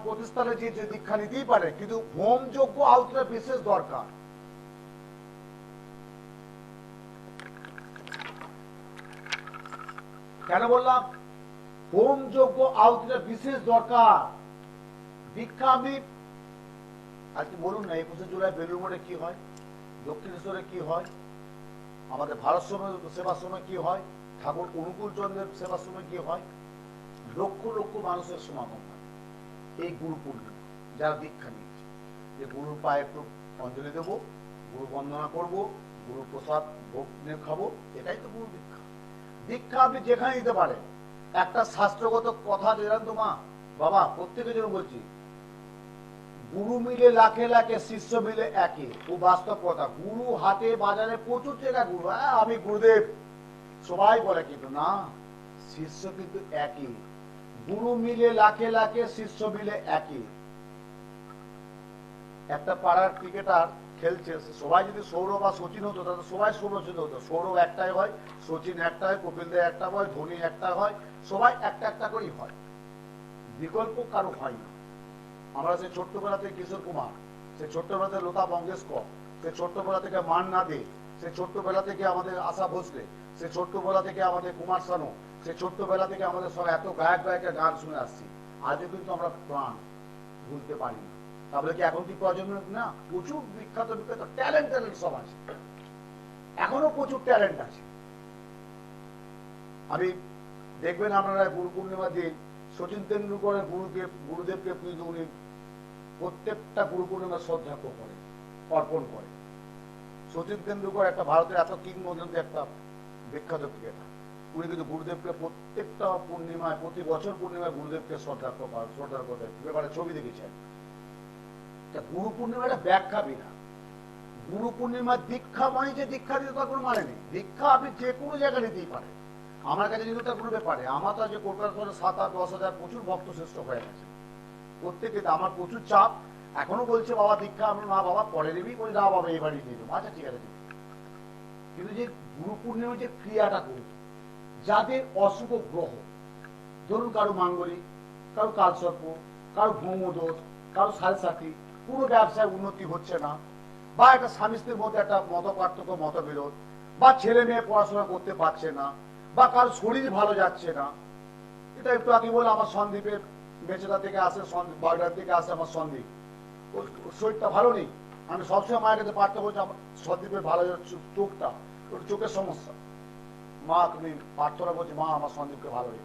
Speaker 1: প্রতিষ্ঠানে যে দীক্ষা নিতেই পারে, কিন্তু হোম যজ্ঞ আহুতিটা বিশেষ দরকার। কেন বললাম হোম যজ্ঞ আহুতিটা বিশেষ দরকার? দীক্ষা আপনি আজকে বলুন না, 21শে জুলাই বেলুড় মঠে কি হয়, দক্ষিণেশ্বরে কি হয়, আমাদের ভারত সেবার সময় কি হয়, ঠাকুর অনুকূল চন্দ্রের সেবার সময় কি হয়, লক্ষ লক্ষ মানুষের সমাগম হয় এই গুরু পূর্ণিমা। যারা দীক্ষা নিয়েছে, যে গুরুর পায়ে একটু অঞ্জলি দেবো, গুরু বন্দনা করব, গুরু প্রসাদ ভোগ নিয়ে খাবো, এটাই তো গুরু দীক্ষা। দীক্ষা আপনি যেখানে দিতে পারেন। একটা শাস্ত্রগত কথা জানেন তো মা বাবা, প্রত্যেকের জন্য বলছি, গুরু মিলে লাখে লাখে, শিষ্য মিলে একে। ও বাস্তব কথা। গুরু হাটে বাজারে প্রচুর জায়গায় গুরু, আমি গুরুদেব সবাই বলে, কিন্তু না, শিষ্য কিন্তু একই। গুরু মিলে লাখে লাখে, শিষ্য মিলে একই। একটা পাড়ার ক্রিকেটার খেলছে, সবাই যদি সৌরভ বা সচিন হতো তাহলে সবাই সৌরচিত হতো। সৌরভ একটাই হয়, সচিন একটা হয়, কপিল দেব একটা হয়, ধোনি একটা হয়, সবাই একটা একটা করেই হয়, বিকল্প কারো হয় না। আমরা সেই ছোট্টবেলা থেকে কিশোর কুমার, সে ছোট্টবেলা থেকে লতা মঙ্গেশকর, সে ছোট্টবেলা থেকে মান্না দে, সে ছোট্টবেলা থেকে আমাদের আশা ভোসলে, সে ছোট্টবেলা থেকে আমাদের কুমার শানু, সে ছোট্টবেলা থেকে আমাদের সব এত গায়ক গায়কের গান শুনে আসছি, আজও কিন্তু আমরা প্রাণ ভুলতে পারি না। তাহলে কি এখন কি প্রজন্ম না? প্রচুর বিখ্যাত বিখ্যাত ট্যালেন্ট সব আছে, এখনো প্রচুর ট্যালেন্ট আছে। আমি দেখবেন আপনারা গুরু পূর্ণিমার দিন সচিন তেন্ডুলকরের গুরুদেবকে কিন্তু উনি প্রত্যেকটা গুরু পূর্ণিমা শ্রদ্ধা করে, অর্পণ করে। সচিন তেন্ডুলকর একটা ভারতের এত কিংবদন্তি একটা বিখ্যাত ক্রিকেটার, উনি কিন্তু গুরুদেবকে প্রত্যেকটা পূর্ণিমায়, প্রতি বছর পূর্ণিমায় গুরুদেবকে শ্রদ্ধা করে ব্যাপারে ছবি দেখেছেন। গুরু পূর্ণিমাটা ব্যাখ্যা বিনা। গুরু পূর্ণিমার দীক্ষা মানে যে দীক্ষা দিতে তার কোনো মানে নেই। দীক্ষা আপনি যে কোনো জায়গায় নিতেই পারেন, আমার কাছে কিন্তু তার কোনো ব্যাপারে। আমার তো আজকে কলকাতা শহরে 7-10 হাজার প্রচুর ভক্ত শ্রেষ্ঠ হয়ে গেছে, প্রত্যেকে। আমার প্রচুর চাপ, এখনো বলছে বাবা দীক্ষা, আমি না বাবা পরে নিবি, বলি না বাবা এবারই দিয়ে দেবো, আচ্ছা ঠিক আছে। কিন্তু যে গুরু পূর্ণিমার যে ক্রিয়াটা করি, যাদের অশুভ গ্রহ, ধরুন কারো মাঙ্গলিক, কারো কালসর্প, কারো ভৌমদোষ, কারো সাড়ে, পুরো ব্যবসায় উন্নতি হচ্ছে না, বা একটা স্বামী স্ত্রীর মধ্যে একটা মত পার্থক্য, মতবিরোধ, বা ছেলে মেয়ে পড়াশোনা করতে পারছে না, বা কারো শরীর ভালো যাচ্ছে না। এটা একটু আগে বলে আমার সন্দীপের বেচেদা থেকে আসে, বাগড়া থেকে আসে আমার সন্দীপ, শরীরটা ভালো নেই। আমি সবসময় মায়ের কাছে প্রার্থনা করছি আমার সন্দীপের ভালো যাচ্ছে, চোখটা, ওর চোখের সমস্যা, মা তুমি প্রার্থনা করছি মা আমার সন্দীপকে ভালো নেই।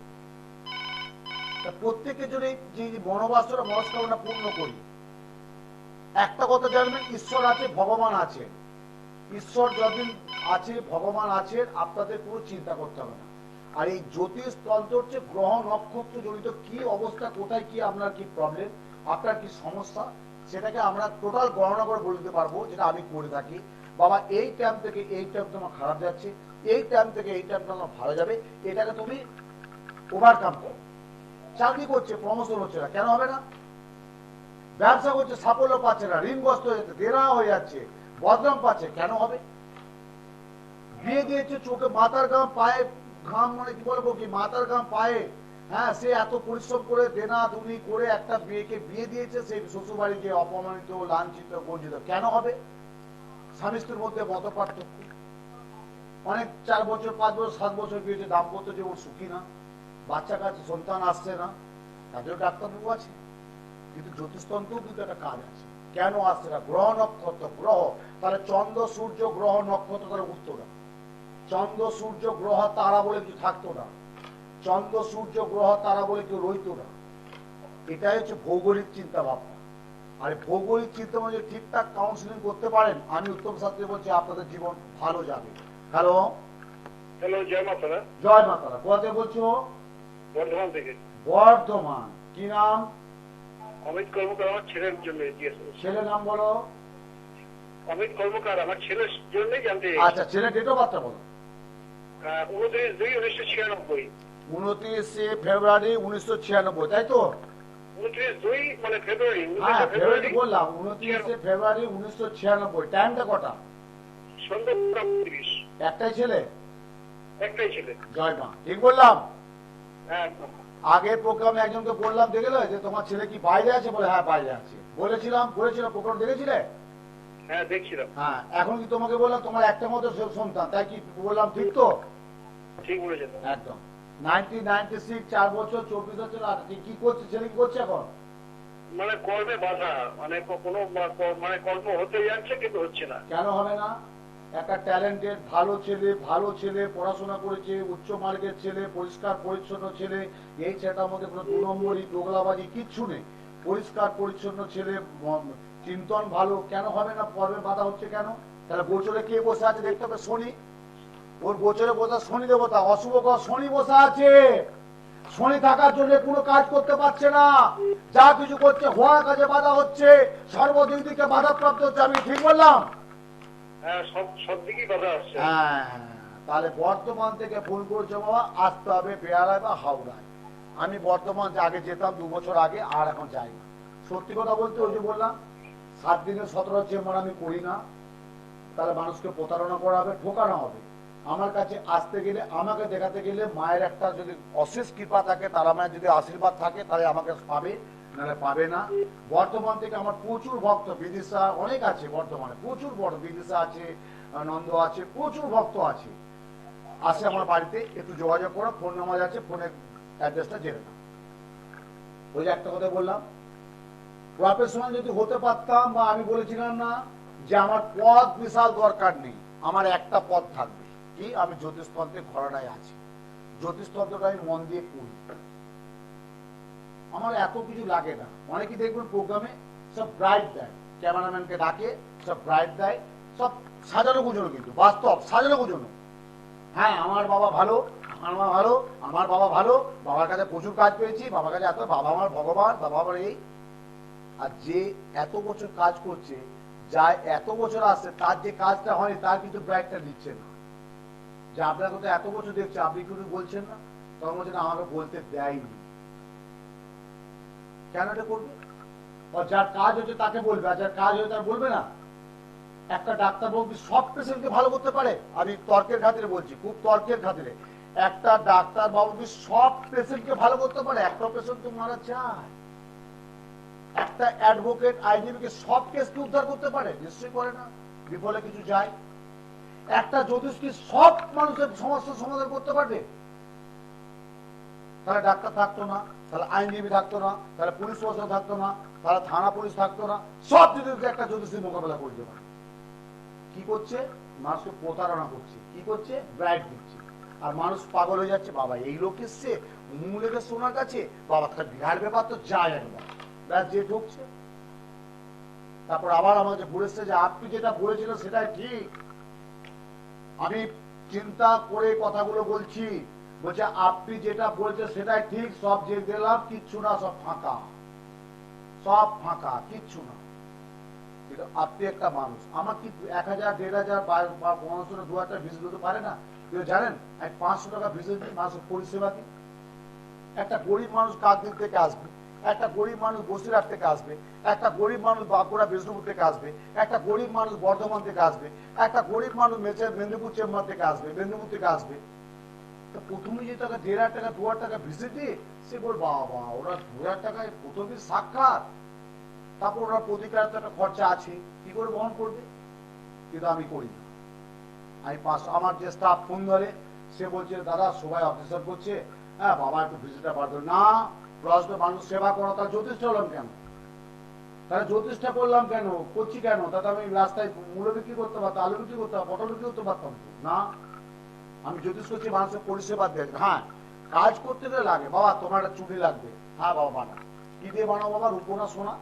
Speaker 1: প্রত্যেকের জন্য যে মনোবাসনা মনস্কামনা পূর্ণ করি। একটা কথা জানবেন, ঈশ্বর আছে, ভগবান আছে। ঈশ্বর যতদিন আছে, ভগবান আছে, আপনাদের কোনো চিন্তা করতে হবে না। আর এই জ্যোতিষ তন্ত্র হচ্ছে গ্রহ নক্ষত্র জড়িত, কি অবস্থা, কোথায় কি আপনার কি প্রবলেম, আপনার কি সমস্যা, সেটাকে আমরা টোটাল গণনা করে বলে দিতে পারবো, যেটা আমি করে থাকি। বাবা এই টাইম থেকে এই টাইম তোমার খারাপ যাচ্ছে, এই টাইম থেকে এই টাইম তোমার ভালো যাবে, এটাকে তুমি ওভারকাম করো। চাকরি করছে, প্রমোশন হচ্ছে না, কেন হবে না? ব্যবসা করছে, সাফল্য পাচ্ছে না, ঋণগ্রস্ত হয়ে যাচ্ছে, দেনা হয়ে যাচ্ছে, বদনাম পাচ্ছে, কেন হবে? বিয়ে দিয়েছে, চোখে মাথার ঘাম পায়ে ঘাম, মানে কি বলবো, কি মাথার ঘাম পায়ে, হ্যাঁ, সে এত পরিশ্রম করে দেনা দুনি করে একটা মেয়েকে বিয়ে দিয়েছে, সেই শ্বশুর বাড়ি গিয়ে অপমানিত, লাঞ্ছিত, বঞ্চিত, কেন হবে? স্বামী স্ত্রীর মধ্যে মত পার্থক্য, অনেক 4 বছর 5 বছর 7 বছর বিয়েছে, দাম্পত্য জীবন সুখী না, বাচ্চা কাছে সন্তান আসছে না, তাদেরও ডাক্তারবাবু আছে, কিন্তু জ্যোতিষতন্ত্রেও কিন্তু একটা কাজ আছে। কেন আসছে না? গ্রহ নক্ষত্র, গ্রহ, তাহলে চন্দ্র সূর্য গ্রহ নক্ষত্র তারা উঠতো না। চন্দ্র সূর্য গ্রহ তারা বলে কিছু থাকতো না, চন্দ্র সূর্য গ্রহ তারা বলে কেউ রইতো না। এটাই হচ্ছে ভৌগোলিক চিন্তা ভাবনা। আর এই ভৌগোলিক চিন্তা ভাবনা যদি ঠিকঠাক কাউন্সিলিং করতে পারেন, আমি উত্তম শাস্ত্রী বলছি আপনাদের জীবন ভালো যাবে। হ্যালো,
Speaker 3: হ্যালো, জয় মাতারা।
Speaker 1: জয় মাতারা। কোথা বলছো?
Speaker 3: বর্ধমান থেকে।
Speaker 1: বর্ধমান। কি নাম?
Speaker 3: অমিত কর্মকার, আমার ছেলের জন্য দিয়েছে।
Speaker 1: ছেলের নাম বলো।
Speaker 3: অমিত কর্মকার আমার ছেলের জন্যই জানতে।
Speaker 1: আচ্ছা, ছেলের ডেট অফ বার্থটা বলো।
Speaker 3: 29/2/1996।
Speaker 1: 29 ফেব্রুয়ারি 1996, তাই তো?
Speaker 3: 29/2 মানে ফেব্রুয়ারি।
Speaker 1: হ্যাঁ, ফেব্রুয়ারি বললাম। 29 ফেব্রুয়ারি 1996। টাইমটা কটা?
Speaker 3: সন্ধ্যা 5:30।
Speaker 1: একটাই ছেলে?
Speaker 3: একটাই ছেলে।
Speaker 1: জয় মা। ঠিক বললাম?
Speaker 3: হ্যাঁ।
Speaker 1: আগের প্রোগ্রামে একজনকে বললাম, দেখলে যে তোমার ছেলে কি বাইরে আছে? বলে হ্যাঁ বাইরে আছে। বলেছিলাম প্রোগ্রাম দেখেছিলে?
Speaker 3: হ্যাঁ, দেখছিলাম।
Speaker 1: হ্যাঁ, এখন কি তোমাকে বললাম তোমার একটা মতো সন্তান, তাই কি বললাম? ঠিক তো?
Speaker 3: ঠিক বলেছেন
Speaker 1: একদম। 1996, 4 বছর 24 বছর। কি করছে ছেলে? কি করছে এখন?
Speaker 3: মানে কর্মে বাধা, মানে কোনো মানে কর্ম হতে যাচ্ছে কিন্তু হচ্ছে না।
Speaker 1: কেন হবে না? একটা ট্যালেন্টেড ভালো ছেলে, পড়াশোনা করেছে, উচ্চ মার্গের ছেলে, পরিষ্কার পরিচ্ছন্ন ছেলে। এই ছেলেটার মধ্যে কোনো 2 নম্বরই দোগলাবাজি কিচ্ছু নেই। পরিষ্কার পরিচ্ছন্ন ছেলে, চিন্তন ভালো। কেন হবে না? কর্মে বাধা হচ্ছে কেন? তাহলে গোচরে কে বসে আছে দেখতে হবে? শনি। ওর গোচরে বসে শনি দেবতা, অশুভ গ্রহ শনি বসে আছে। শনি থাকার জন্য কোনো কাজ করতে পারছে না, যা কিছু করছে হওয়ার কাজে বাধা হচ্ছে, সর্বদিক থেকে বাধাপ্রাপ্ত হচ্ছে। আমি ঠিক বললাম?
Speaker 3: হ্যাঁ, সব দিকেই বাধা আসছে।
Speaker 1: হ্যাঁ, তাহলে বর্ধমান থেকে ফোন করেছে বাবা, আসতে হবে বেহালায় বা হাওড়ায়। আমি বর্ধমান আগে যেতাম 2 বছর আগে, আর এখন যাই না। সত্যি কথা বলতে ওই যে বললাম 7 দিনের 17 চেম্বার আমি করি না। তাহলে মানুষকে প্রতারণা করা হবে, ঠকানো হবে। আমার কাছে আসতে গেলে, আমাকে দেখাতে গেলে মায়ের একটা যদি অশেষ কৃপা থাকে, তারা মায়ের যদি আশীর্বাদ থাকে, তাহলে আমাকে পাবে, নাহলে পাবে না। বর্ধমান থেকে আমার প্রচুর ভক্ত, বিদিশা অনেক আছে বর্ধমানে, প্রচুর বড় বিদিশা আছে, নন্দ আছে, প্রচুর ভক্ত আছে। আসে আমার বাড়িতে, একটু যোগাযোগ করো, ফোন নাম্বার আছে, ফোনের অ্যাড্রেসটা জেনে নাও। ওই যে একটা কথা বললাম, প্রফেশনাল যদি হতে পারতাম, বা আমি বলেছিলাম না যে আমার পদ বিশাল দরকার নেই, আমার একটা পদ থাকবে কি, আমি জ্যোতিষতন্ত্রে ঘরানায় আছি, জ্যোতিষতন্ত্রটা আমি মন দিয়ে করি, আমার এত কিছু লাগে না। অনেকেই দেখবেন প্রোগ্রামে সব ব্রাইট দেয়, ক্যামেরাম্যানকে ডাকে, সব ব্রাইট দেয়, সব সাজানো গুজনো, কিন্তু বাস্তব সাজানো গুজনো। হ্যাঁ, আমার বাবা ভালো, আমার মা ভালো, আমার বাবা ভালো, বাবার কাছে প্রচুর কাজ পেয়েছি, বাবার কাছে এত, বাবা আমার ভগবান, বাবা আমার এই। আর যে এত বছর কাজ করছে, যা এত বছর আসছে, তার যে কাজটা হয়নি, তার কিন্তু ব্রাইটটা দিচ্ছে না। যে আপনাকে তো এত বছর দেখছে, আপনি কিন্তু বলছেন না, তখন বলছেন আমাকে বলতে দেয়নি। কেন এটা করবে? যার কাজ হচ্ছে তাকে বলবে, আর যার কাজ হয়ে তার বলবে না। একটা ডাক্তারবাবু কি সব পেশেন্টকে ভালো করতে পারে? আমি তর্কের খাতিরে বলছি, খুব তর্কের খাতিরে। একটা ডাক্তারবাবু কি সব পেশেন্টকে ভালো করতে পারে? একটা পেশেন্ট তো মারা যায়। একটা অ্যাডভোকেট, আইনজীবী কি সব কেসকে উদ্ধার করতে পারে? নিশ্চয়ই করে না, বিফলে কিছু যায়। একটা জ্যোতিষ কি সব মানুষের সমস্যার সমাধান করতে পারবে? তাহলে ডাক্তার থাকতো না, তাহলে আইনজীবী থাকতো না, তাহলে পুলিশ প্রশাসন থাকতো না, তাহলে থানা পুলিশ থাকতো না। সব যদি একটা জ্যোতিষী মোকাবেলা করতে পারে। কি করছে? মানুষকে প্রতারণা করছে। কি করছে? ব্রাইট দিচ্ছে। আর মানুষ পাগল হয়ে যাচ্ছে, বাবা এই লোক এসছে মূলের সোনার কাছে, বাবা তার বিহার ব্যাপার তো যায় একবার, ব্যাস যে ঢুকছে। তারপর আবার আমাকে বলেছে যে আপনি যেটা বলেছিলেন সেটাই ঠিক। আমি চিন্তা করে কথাগুলো বলছি। বলছে আপনি যেটা বলছেন সেটাই ঠিক, সব যে দিলাম কিচ্ছু না, সব ফাঁকা, সব ফাঁকা, কিচ্ছু না। কিন্তু আপনি একটা মানুষ, আমার কি 1000, 1500 বা 1500, 2000 ভিজিট হতে পারে না? কিন্তু জানেন আমি 500 টাকা ভিজিট দিই, মানুষের পরিষেবা দিই। একটা গরিব মানুষ কাকদ্বীপ থেকে আসবে, একটা গরিব মানুষ বসিরহাট থেকে আসবে, একটা গরিব মানুষ বাঁকুড়া বিষ্ণুপুর থেকে আসবে, একটা গরিব মানুষ বর্ধমান থেকে আসবে, একটা গরিব মানুষ মেদিনীপুর চেম্বার থেকে আসবে, মেদিনীপুর থেকে আসবে। প্রথমে যে টাকা 1500 টাকা 2000 টাকা ভিজিট দিয়ে, সে বল বাবা ওরা 2000 টাকায় প্রথমে সাক্ষাৎ, তারপর ওরা প্রতিকার একটা খরচা আছে, কি করে বহন করবে? কিন্তু আমি করি না। আমি আমার যে স্টাফ ফোন ধরে, সে বলছে দাদা সবাই অফিসার করছে, হ্যাঁ বাবা একটু ভিজিটটা বাড়বে না, প্রশ্ন মানুষ সেবা করো, তাহলে জ্যোতিষটা হলাম কেন? তাহলে জ্যোতিষটা করলাম কেন, করছি কেন? তাতে আমি রাস্তায় মূল্য বিক্রি করতে পারতাম, আলু বিক্রি করতে পারতাম, পটল বিক্রি করতে পারতাম তো না। আমি জ্যোতিষ করছি মানুষের পরিষেবা দেয়। হ্যাঁ, কাজ করতে গেলে লাগে। বাবা তোমার একটা চুড়ি লাগবে, হ্যাঁ বাবা বানা। কি দিয়ে বানাও বাবা? রূপো না সোনা?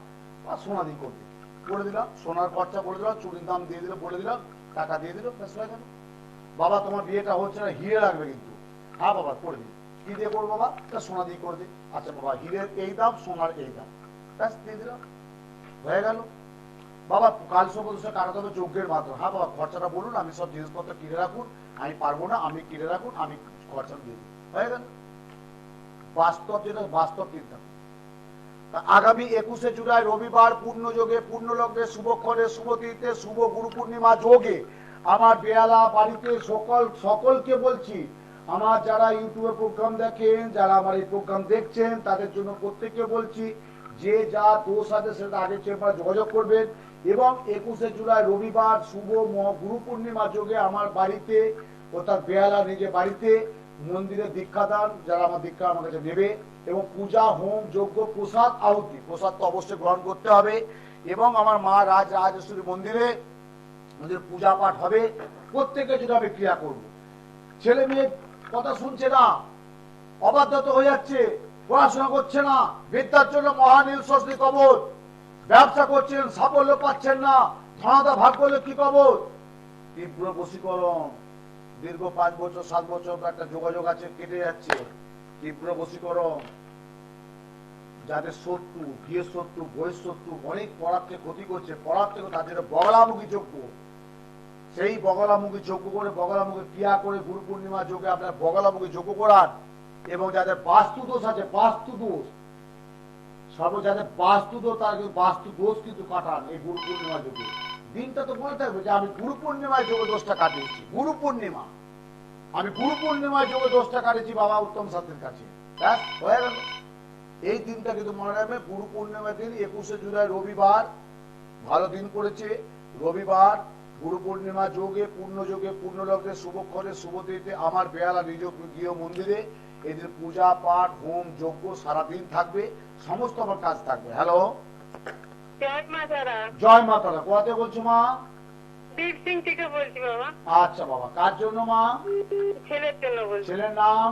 Speaker 1: বা সোনা দিয়ে করবে, বলে দিলাম। সোনার খরচা বলে দিলাম, চুড়ির দাম দিয়ে দিলাম, বলে দিলাম, টাকা দিয়ে দিল, ব্যাস হয়ে গেল। বাবা তোমার বিয়েটা হচ্ছে না, হিরে লাগবে কিন্তু, হ্যাঁ বাবা করে দিই। কি দিয়ে করবো বাবা? তা সোনা দিয়ে করে দিই। আচ্ছা বাবা হিরের এই দাম, সোনার এই দাম, ব্যাস দিয়ে দিলাম, হয়ে গেল। বাবা কাল সবুজে কাটাতে হবে যজ্ঞের মাধ্যমে, হ্যাঁ বাবা খরচাটা বলুন, আমি সব জিনিসপত্র কিনে রাখুন, আমি পারবো না, আমি কিনে রাখুন, আমি খরচাটা দিয়ে দিই, হয়ে গেল। বাস্তব যেটা বাস্তব চিন্তা। আগামী 21শে জুলাই রবিবার পূর্ণ যোগে পূর্ণ লগ্নে শুভক্ষণে শুভ তীর্থে শুভ গুরু পূর্ণিমা যোগে আমার বেহালা বাড়িতে সকলকে বলছি, আমার যারা ইউটিউবে প্রোগ্রাম দেখেন, যারা আমার এই প্রোগ্রাম দেখছেন, তাদের জন্য প্রত্যেককে বলছি, যে যা দোষ আছে সেটা আগে চেম্বারে যোগাযোগ করবেন। এবং 21শে জুলাই রবিবার শুভ গুরু পূর্ণিমা যোগে আমার বাড়িতে, অর্থাৎ বেহালা নিজে বাড়িতে মন্দিরে দীক্ষাদান, যারা আমার দীক্ষা আমার কাছে নেবে, এবং পূজা হোম যজ্ঞ প্রসাদ আহুতি, প্রসাদ তো অবশ্যই গ্রহণ করতে হবে। এবং আমার মা রাজরাজেশ্বরী মন্দিরে পূজা পাঠ হবে, প্রত্যেকে যদি আমি ক্রিয়া করবো। ছেলে মেয়ে কথা শুনছে না, অবাধ্যত হয়ে যাচ্ছে, পড়াশোনা করছে না, বিদ্যার জন্য মহানীল ষষ্ঠী কবর, ব্যবসা করছেন সাফল্য পাচ্ছেন না, ধনাদা ভাগ করলে কি কবর? তীব্র বশীকরণ, দীর্ঘ 5 বছর 7 বছর একটা যোগাযোগ আছে, কেটে যাচ্ছে। তীব্র বশীকরণ, যাদের শত্রু, বিয়ের শত্রু, বইয়ের শত্রু, অনেক পড়ার থেকে ক্ষতি করছে, পড়ার থেকে তার জন্য বগলামুখী যজ্ঞ, সেই বগলামুখী যজ্ঞ করে, বগলামুখী ক্রিয়া করে গুরু পূর্ণিমা যোগে আপনার বগলামুখী যজ্ঞ করার। এবং যাদের বাস্তু দোষ আছে, বাস্তু দোষ, যাদের বাস্তু দোষ, তার বাস্তু দোষ কিন্তু কাটান এই গুরু পূর্ণিমা যোগে। দিনটা তো মনে থাকবে যে আমি গুরু পূর্ণিমায় যোগ দোষটা কাটিয়েছি, গুরু পূর্ণিমা, আমি গুরু পূর্ণিমায় যোগ দোষটা কাটিয়েছি বাবা উত্তম শাস্ত্রীর কাছে, ব্যাস হয়ে গেল। এই দিনটা কিন্তু মনে রাখবে, গুরু পূর্ণিমার দিন 21শে জুলাই রবিবার, ভালো দিন করেছে রবিবার, গুরু পূর্ণিমা যোগে পূর্ণ লগ্নে শুভক্ষণে শুভ তীর্থে আমার বেহালা নিজ গৃহ মন্দিরে এদের পূজা পাঠ হোম যজ্ঞ সারাদিন থাকবে, সমস্ত আমার কাজ থাকবে। হ্যালো,
Speaker 4: জয় মা তারা।
Speaker 1: জয় মা তারা। কোথাতে বলছো মা?
Speaker 4: দীপ সিং থেকে বলছি বাবা।
Speaker 1: আচ্ছা বাবা, কার জন্য মা?
Speaker 4: ছেলের জন্য বলছি।
Speaker 1: ছেলের নাম?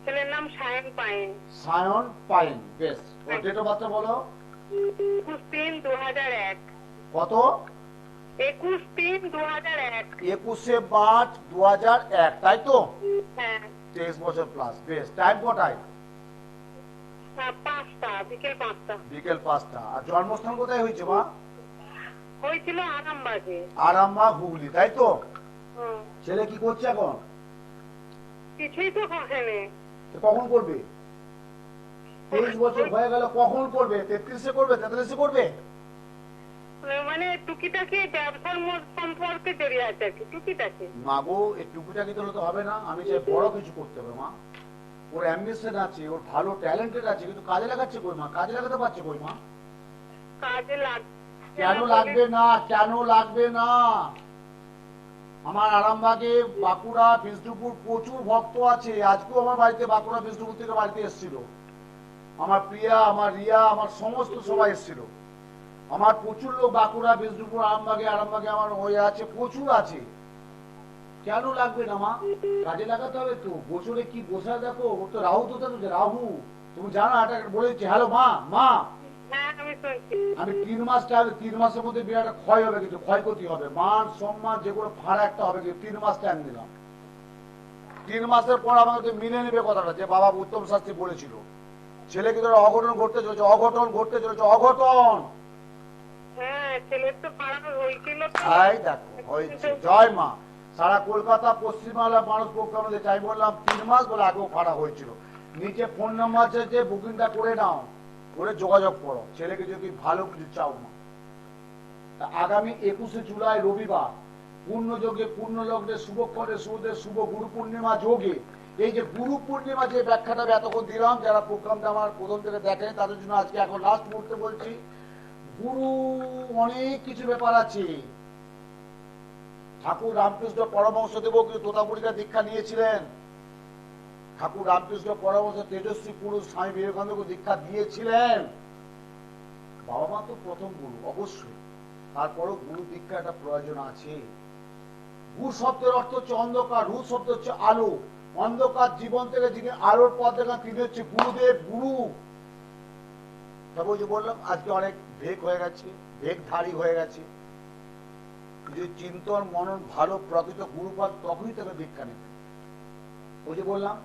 Speaker 4: ছেলের নাম সায়ন পাইন।
Speaker 1: সায়ন পাইন, বেশ। ওর ডেট অফ বার্থ বলো।
Speaker 4: 21/3/2001।
Speaker 1: কত?
Speaker 4: 21/3/2001।
Speaker 1: 21শে মার্চ 2001, তাই তো?
Speaker 4: হ্যাঁ।
Speaker 1: 23 বছর প্লাস, বেশ। টাইম কটায়?
Speaker 4: 5টা, বিকেল 5টা।
Speaker 1: বিকেল 5টা। আর জন্মস্থান কোথায় হয়েছে মা?
Speaker 4: হয়েছিল আরামবাগে।
Speaker 1: আরামবাগ হুগলি, তাই তো?
Speaker 4: হুম।
Speaker 1: ছেলে কি করছে এখন?
Speaker 4: কিছুই তো করেনি।
Speaker 1: তো কখন করবে? 23 বছর হয়ে গেল, কখন করবে? 33-এ করবে, 33-এ করবে?
Speaker 4: মানে টুকিটাকি ব্যবসার সম্পর্কে জড়িয়ে আছে আর কি, টুকিটাকি।
Speaker 1: মা গো, এই টুকিটাকি তো হতে হবে না, আমি চাই বড় কিছু করতে হবে মা। ওর অ্যাম্বিশন আছে, ওর ভালো ট্যালেন্টেড আছে, কিন্তু কাজে লাগাচ্ছে কই মা? কাজে লাগাতে পারছে কই মা?
Speaker 4: কাজে
Speaker 1: কেন লাগবে না? কেন লাগবে না? আমার আরামবাগে, বাঁকুড়া, বিষ্ণুপুর প্রচুর ভক্ত আছে। আজকেও আমার বাড়িতে বাঁকুড়া বিষ্ণুপুর থেকে বাড়িতে এসেছিল আমার প্রিয়া, আমার রিয়া, আমার সমস্ত সবাই এসেছিল। আমার প্রচুর লোক বাঁকুড়া, বিষ্ণুপুর, আরামবাগে আমার হয়ে আছে, প্রচুর আছে। কেন লাগবে না মা? কাজে লাগাতে হবে তো। বছরে কি বসে দেখো, ওর তো রাহু তো থাকছে, রাহু। তুমি জানো, এটা বলেছি। হ্যালো মা, মা
Speaker 4: হ্যাঁ আমি শুনছি।
Speaker 1: আমি 3 মাস 3 মাসের মধ্যে বিরাট ক্ষয় হবে, কিন্তু ক্ষয়ক্ষতি হবে, মান সম্মান যেগুলো ফাড়া একটা হবে, কিন্তু 3 মাস টাইম দিলাম। 3 মাসের পর আমাকে মিলে নেবে কথাটা, যে বাবা উত্তম শাস্ত্রী বলেছিল। ছেলে কিন্তু অঘটন ঘটতে চলেছে, অঘটন ঘটতে চলেছে, অঘটন।
Speaker 4: হ্যাঁ, ছেলের তো পাড়া হয়েছিল।
Speaker 1: তাই দেখো হয়েছে। জয় মা। সারা কলকাতা পশ্চিমবাংলার মানুষ প্রোগ্রাম চাই বললাম 3 মাস বলে আগেও ফাড়া হয়েছিল। নিচে ফোন নাম্বার আছে, যে বুকিংটা করে নাও, করে যোগাযোগ করো, ছেলেকে যদি ভালো কিছু চাও না। আগামী 21শে জুলাই রবিবার পূর্ণযোগে পূর্ণ লগ্নে শুভক্ষণে শুভ গুরু পূর্ণিমা যোগে, এই যে গুরু পূর্ণিমা যে ব্যাখ্যাটা আমি এতক্ষণ দিলাম, যারা প্রোগ্রামটা আমার প্রথম থেকে দেখেন তাদের জন্য আজকে এখন লাস্ট মুহূর্তে বলছি, গুরু অনেক কিছু ব্যাপার আছে। ঠাকুর রামকৃষ্ণ পরমহংসদেবও কিন্তু তোতাপুরিকা দীক্ষা নিয়েছিলেন। ঠাকুর রামকৃষ্ণ পরমহংস তেজস্বী পুরুষ স্বামী বিবেকানন্দকে দীক্ষা দিয়েছিলেন। বাবা মা তো প্রথম গুরু অবশ্যই, তারপরও গুরু দীক্ষা একটা প্রয়োজন আছে। গু শব্দের অর্থ হচ্ছে অন্ধকার, রু শব্দ হচ্ছে আলো। অন্ধকার জীবন থেকে যিনি আলোর পথ দেখান তিনি হচ্ছে গুরুদেব, গুরু। তবে ওই যে বললাম আজকে অনেক ভেগ হয়ে গেছে, ভেগধারী হয়ে গেছে। যদি চিন্তন মনন ভালো প্রকৃত গুরুপাদ তখনই তাকে দীক্ষা নেবে। ওই যে বললাম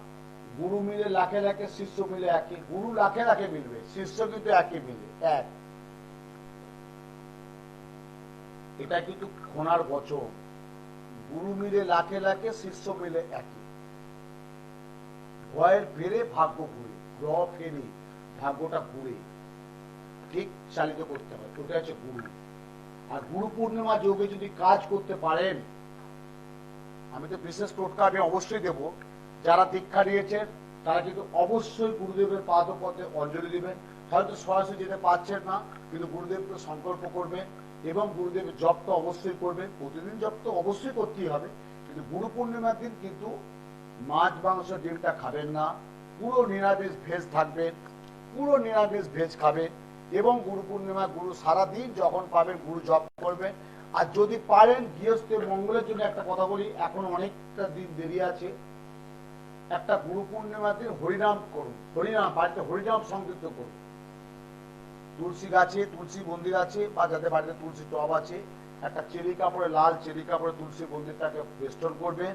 Speaker 1: গুরু মিলে লাখে লাখে, শিষ্য মিলে একে। গুরু লাখে লাখে মিলবে, শিষ্য কিন্তু একে মিলে এক। এটা কিন্তু খোনার বচন। গুরু মিলে লাখে লাখে, শিষ্য মিলে একে। ভয়ের ফেরে ভাগ্য ঘুরে, গ্রহ ফেরে ভাগ্যটা ঘুরে ঠিক চালিত করতে হয়, ওটা হচ্ছে গুরু। আর গুরু পূর্ণিমা যোগে যদি কাজ করতে পারেন, আমি তো বিশেষ টোটকা আমি অবশ্যই দেব। যারা দীক্ষা নিয়েছেন তারা কিন্তু অবশ্যই গুরুদেবের পাদপদ্মে অঞ্জলি দিবেন। হয়তো সরাসরি যেতে পারছেন না, কিন্তু গুরুদেবকে সংকল্প করবেন এবং গুরুদেবের জপ তো অবশ্যই করবেন। প্রতিদিন জপ তো অবশ্যই করতেই হবে, কিন্তু গুরু পূর্ণিমার দিন কিন্তু মাছ মাংস ডিমটা খাবেন না, পুরো নিরামিষ ভেজ থাকবেন, পুরো নিরামিষ ভেজ খাবেন। এবং গুরু পূর্ণিমা গুরু সারাদিন যখন পাবেন গুরু জপ করবেন। আর যদি পারেন গৃহস্থের মঙ্গলের জন্য একটা কথা বলি, এখন অনেকটা দিন দেরি আছে, একটা গুরু পূর্ণিমার দিন হরিনাম করুন। হরিনাম বাড়িতে হরিনাম সংকীর্তন করুন। তুলসী গাছে, তুলসী মন্দির আছে, বা যাদের বাড়িতে তুলসী টব আছে, একটা চেরি কাপড়ে, লাল চেরি কাপড়ে তুলসী মন্দিরটাকে বেষ্টন করবেন।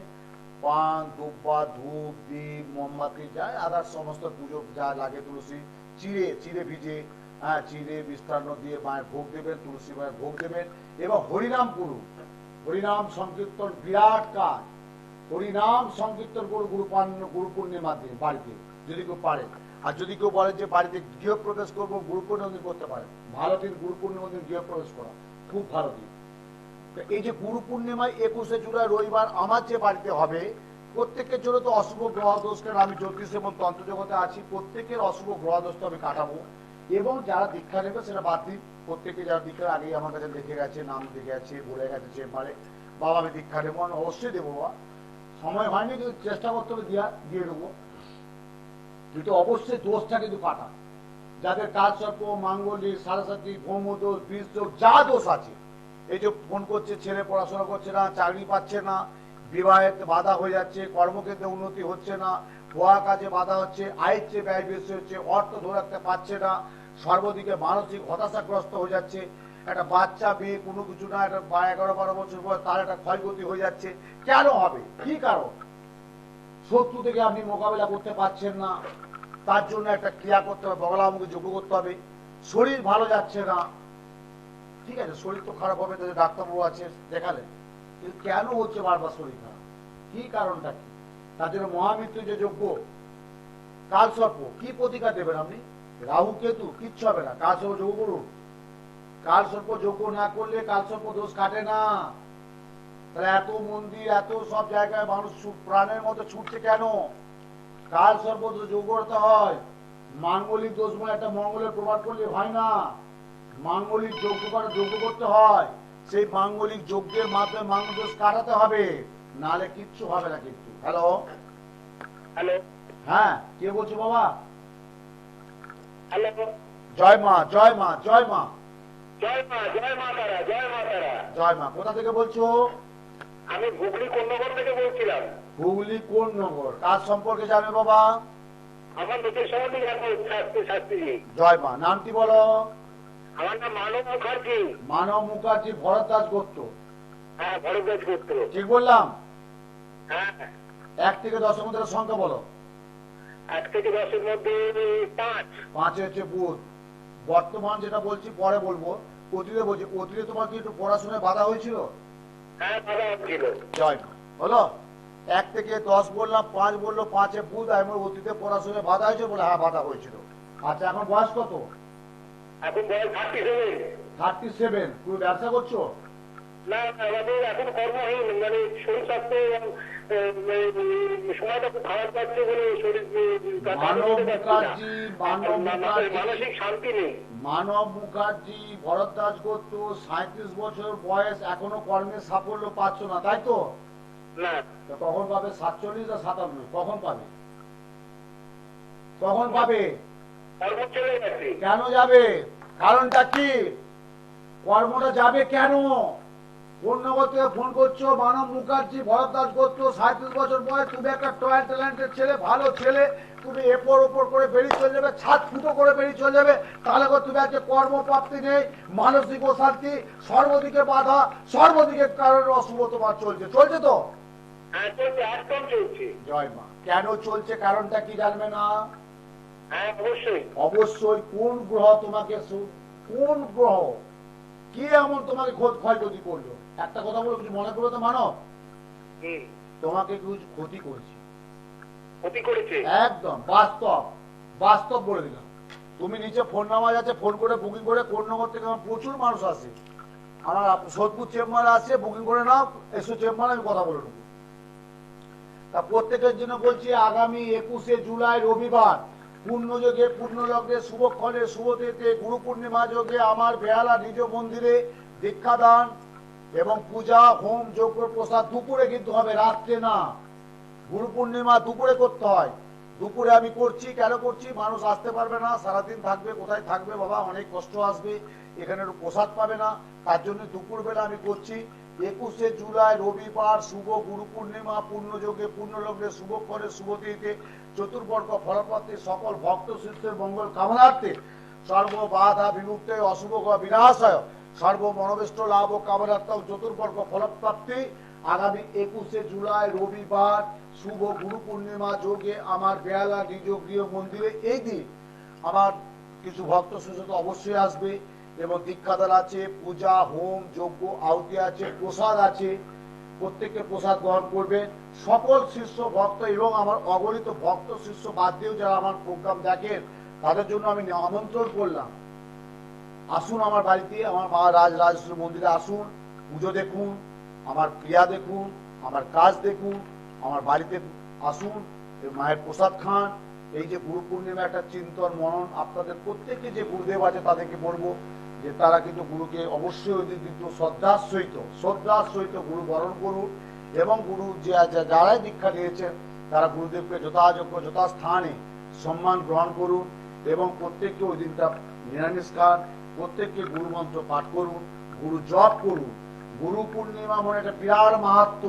Speaker 1: পান, দুব্বা, ধূপ, দীপ, মোমবাতি, যা আদার সমস্ত পুজো যা লাগে, তুলসী চিড়ে ভিজে, চিড়ে মিষ্টান্ন দিয়ে মায়ের ভোগ দেবেন, তুলসী মায়ের ভোগ দেবেন এবং হরিনাম করুন। হরিনাম সংকীর্তন বিরাট কাজ। হরিনাম সংকীর্তন করুন গুরু পূর্ণিমার দিন বাড়িতে যদি কেউ পারে। আর যদি কেউ বলে যে বাড়িতে গৃহপ্রবেশ করবো, গুরু পূর্ণিমা দিন করতে পারে। ভালো দিন গুরু পূর্ণিমা দিন গৃহপ্রবেশ করা খুব ভালো দিন। এই যে গুরু পূর্ণিমায় 21শে জুলাই রবিবার আমার যে বাড়িতে হবে, প্রত্যেকের জন্য তো অশুভ গ্রহ দোষ, কারণ আমি জ্যোতিষ এবং তন্ত্র জগতে আছি, প্রত্যেকের অশুভ গ্রহ দোষটা আমি কাটাবো। এবং যারা দীক্ষা নেবে সেটা বাদ দিন, প্রত্যেকে যারা দীক্ষার আগেই আমার কাছে লিখে গেছে, নাম লিখে গেছে, বলে গেছে চেম্বারে, বাবা আমি দীক্ষা নেবো, আমি অবশ্যই দেবো বাবা। সময় হয়নি কিন্তু চেষ্টা করতে হবে দিয়ে দেবো, কিন্তু অবশ্যই দোষটা কিন্তু কাটা। যাদের কাল সর্প, মাঙ্গলিক, সারাসাতি, ভৌমদোষ, বীজ দোষ, যা দোষ আছে, এই যে ফোন করছে, ছেলে পড়াশোনা করছে না, চাকরি পাচ্ছে না, বিবাহের বাধা হয়ে যাচ্ছে, কর্মক্ষেত্রে উন্নতি হচ্ছে না, হওয়া কাজে বাধা হচ্ছে, আয়ের চেয়ে ব্যয় বেশি হচ্ছে, অর্থ ধরে রাখতে পারছে না, সর্বদিকে মানসিক হতাশাগ্রস্ত হয়ে যাচ্ছে, একটা বাচ্চা মেয়ে কোনো কিছু না, একটা 11-12 বছর পর তার একটা ক্ষয়ক্ষতি হয়ে যাচ্ছে। কেন হবে? কি কারণ? শত্রু থেকে আপনি মোকাবেলা করতে পারছেন না, তার জন্য একটা ক্রিয়া করতে হবে, বগলামুখী যোগ্য করতে হবে। শরীর ভালো যাচ্ছে না, ঠিক আছে, শরীর তো খারাপ হবে, তাদের ডাক্তারবাবু আছে, দেখালেন, কিন্তু কেন হচ্ছে বারবার শরীর খারাপ? কি কারণটা কি? তার জন্য মহামৃত্যুঞ্জয় যজ্ঞ, কাল সর্প, কি প্রতিকার দেবেন আপনি? রাহু কেতু, কিচ্ছু হবে না, কাল সর্প যোগ্য করুন। কাল সর্প যোগ্য না করলে কাল সর্প দোষ কাটে না। তাহলে এত মন্দির, এত সব জায়গায় মানুষ প্রাণের মতো ছুটছে কেন? কাল সর্প দোষ যোগ্য করতে হয়। মাঙ্গলিক দোষ মানে একটা মঙ্গলের প্রভাব করলে হয় না, মাঙ্গলিক যোগ্য করতে হয়। সেই মাঙ্গলিক যজ্ঞের মাধ্যমে মাঙ্গল দোষ কাটাতে হবে, নাহলে কিচ্ছু হবে না। কিন্তু হ্যালো
Speaker 3: হ্যালো,
Speaker 1: হ্যাঁ, কে বলছো বাবা?
Speaker 3: হ্যালো,
Speaker 1: জয় মা, জয় মা, জয় মা,
Speaker 3: জয় মা, জয় মা তারা, জয় মা তারা।
Speaker 1: জয় মা। কোথা থেকে বলছো?
Speaker 3: আমি হুগলি কোন্নগর থেকে বলছিলাম।
Speaker 1: হুগলি কোন নগর? কাজ সম্পর্কে জানে বাবা?
Speaker 3: আমার লোকের সম্বন্ধে জানবো, শাস্ত্রী।
Speaker 1: জয় মা। নামটি বলো?
Speaker 3: আমার নাম মানব মুখার্জি।
Speaker 1: মানব মুখার্জি, ভরত দাস গোত্র।
Speaker 3: হ্যাঁ, ভরদ্বাজ গোত্র।
Speaker 1: ঠিক বললাম?
Speaker 3: হ্যাঁ,
Speaker 1: 1 থেকে 10 মধ্যে সংখ্যা বলো।
Speaker 3: 1 থেকে 10-এর মধ্যে 5।
Speaker 1: 5 হচ্ছে বুধ। বর্তমান যেটা বলছি পরে বলবো, অতীতে বলছি, অতীতে তোমার কি একটু পড়াশোনায় বাধা হয়েছিল?
Speaker 3: হ্যাঁ, বাধা হচ্ছিল।
Speaker 1: জয় মা। হলো? 1 থেকে 10 বললাম, 5 বললো, 5-এ বুধ, আমি অতীতে পড়াশোনায় বাধা হয়েছিল বলে হ্যাঁ বাধা হয়েছিল। আচ্ছা, এখন বয়স কত?
Speaker 3: এখন বয়স 37।
Speaker 1: 37। তুমি ব্যবসা করছো?
Speaker 3: না, আমাদের এখন কর্মহীন, মানে শরীর স্বাস্থ্য এবং সময়টা খুব খারাপ যাচ্ছে বলে শরীর
Speaker 1: মানব মুখার্জি,
Speaker 3: মানসিক শান্তি নেই।
Speaker 1: মানব মুখার্জি, ভরত দাস গোত্র, 37 বছর বয়স, এখনো কর্মের সাফল্য পাচ্ছ না, তাই তো?
Speaker 3: না,
Speaker 1: তো কখন পাবে? 47 আর 57 কখন পাবে? কখন পাবে?
Speaker 3: কর্ম চলে গেছে।
Speaker 1: কেন যাবে? কারণটা কি? কর্মটা যাবে কেন? পূর্ণগর থেকে ফোন করছো, মানব মুখার্জি, ভরত দাস গোত্র, 37 বছর বয়স, তুমি একটা ট্যালেন্টেড ছেলে, ভালো ছেলে, তুমি এপর ওপর করে বেরিয়ে চলে যাবে, ছাদ ফুটো করে বেরিয়ে চলে যাবে, তাহলে তুমি আজকে কর্মপ্রাপ্তি নেই, মানসিক অশান্তি, সর্বদিকে বাধা, সর্বদিকে কারণে অশুভ তোমার চলছে তো?
Speaker 3: হ্যাঁ চলছে, একদম চলছে।
Speaker 1: জয় মা। কেন চলছে কারণটা কি জানবে না?
Speaker 3: হ্যাঁ অবশ্যই।
Speaker 1: অবশ্যই। কোন গ্রহ তোমাকে কোন গ্রহ কি এমন তোমাকে ক্ষয়ক্ষতি করলো? একটা কথা বলো, কিছু মনে করো তো মানব, তোমাকে কিছু ক্ষতি করেছে,
Speaker 3: ক্ষতি করেছে
Speaker 1: একদম বাস্তব বলে দিলাম। তুমি নিচে ফোন নাম্বার আছে, ফোন করে বুকিং করে, কোন নম্বর থেকে আমার প্রচুর মানুষ আসে, আমার সোদপুর চেম্বারে আসে, বুকিং করে নাও, এসো চেম্বারে, আমি কথা বলে নেবো। তা প্রত্যেকের জন্য বলছি, আগামী 21শে জুলাই রবিবার পূর্ণযোগে, পূর্ণলগ্নে, শুভক্ষণে, শুভতিথিতে, গুরু পূর্ণিমা যোগে আমার বেহালা নিজ মন্দিরে দীক্ষাদান এবং পূজা, হোম, যজ্ঞ, প্রসাদ দুপুরে কিন্তু হবে, রাত্রে না। গুরু পূর্ণিমা দুপুরে করতে হয়। দুপুরে আমি করছি, কেন করছি? মানুষ আসতে পারবে না, সারাদিন থাকবে, কোথায় থাকবে বাবা, অনেক কষ্ট আসবে, এখানে প্রসাদ পাবে না, তার জন্য দুপুর বেলা আমি করছি। 21শে জুলাই রবিবার শুভ গুরু পূর্ণিমা, পূর্ণযোগে, পূর্ণলগ্নে, শুভক্ষণে, শুভতিথিতে, চতুর্বর্গ ফলপ্রাপ্তি, সকল ভক্ত শিষ্যের মঙ্গল কামনার্থে, সর্ববাধা বিমুক্তে, অশুভ বিনাশায়, সর্ব মনোবেষ্ট লাভ ও কামনার্থম, চতুর্বর্গ ফলপ্রাপ্তি। আগামী 21শে জুলাই রবিবার শুভ গুরু পূর্ণিমা যোগে আমার বেহালা নিজ গৃহ মন্দিরে এই দিন আমার কিছু ভক্ত শিষ্য তো অবশ্যই আসবে, এবং দীক্ষাদান আছে, পূজা, হোম, যজ্ঞ, আহুতি আছে, প্রসাদ আছে, প্রত্যেককে প্রসাদ গ্রহণ করবেন সকল শিষ্য ভক্ত, এবং আমার অগণিত ভক্ত শিষ্য বাদ দিয়েও যারা আমার প্রোগ্রাম দেখেন তাদের জন্য আমি আমন্ত্রণ করলাম, আসুন আমার বাড়িতে, আমার মা রাজরাজেশ্বরী মন্দিরে আসুন, পুজো দেখুন, আমার ক্রিয়া দেখুন, আমার কাজ দেখুন, আমার বাড়িতে আসুন, মায়ের প্রসাদ খান। এই যে গুরু পূর্ণিমা একটা চিন্তন মনন, আপনাদের প্রত্যেকে যে গুরুদেব আছে তাদেরকে বলবো যে তারা কিন্তু গুরুকে অবশ্যই ওই দিন কিন্তু শ্রদ্ধার সহিত গুরু বরণ করুন, এবং গুরু যে যারাই দীক্ষা নিয়েছেন তারা গুরুদেবকে যথাযোগ্য যথাস্থানে সম্মান গ্রহণ করুন, এবং প্রত্যেককে ওই দিনটা নিরামিষ খান, প্রত্যেককে গুরু মন্ত্র পাঠ করুন, গুরু জপ করুন। গুরু পূর্ণিমা মানে একটা বিরাট মাহাত্ম,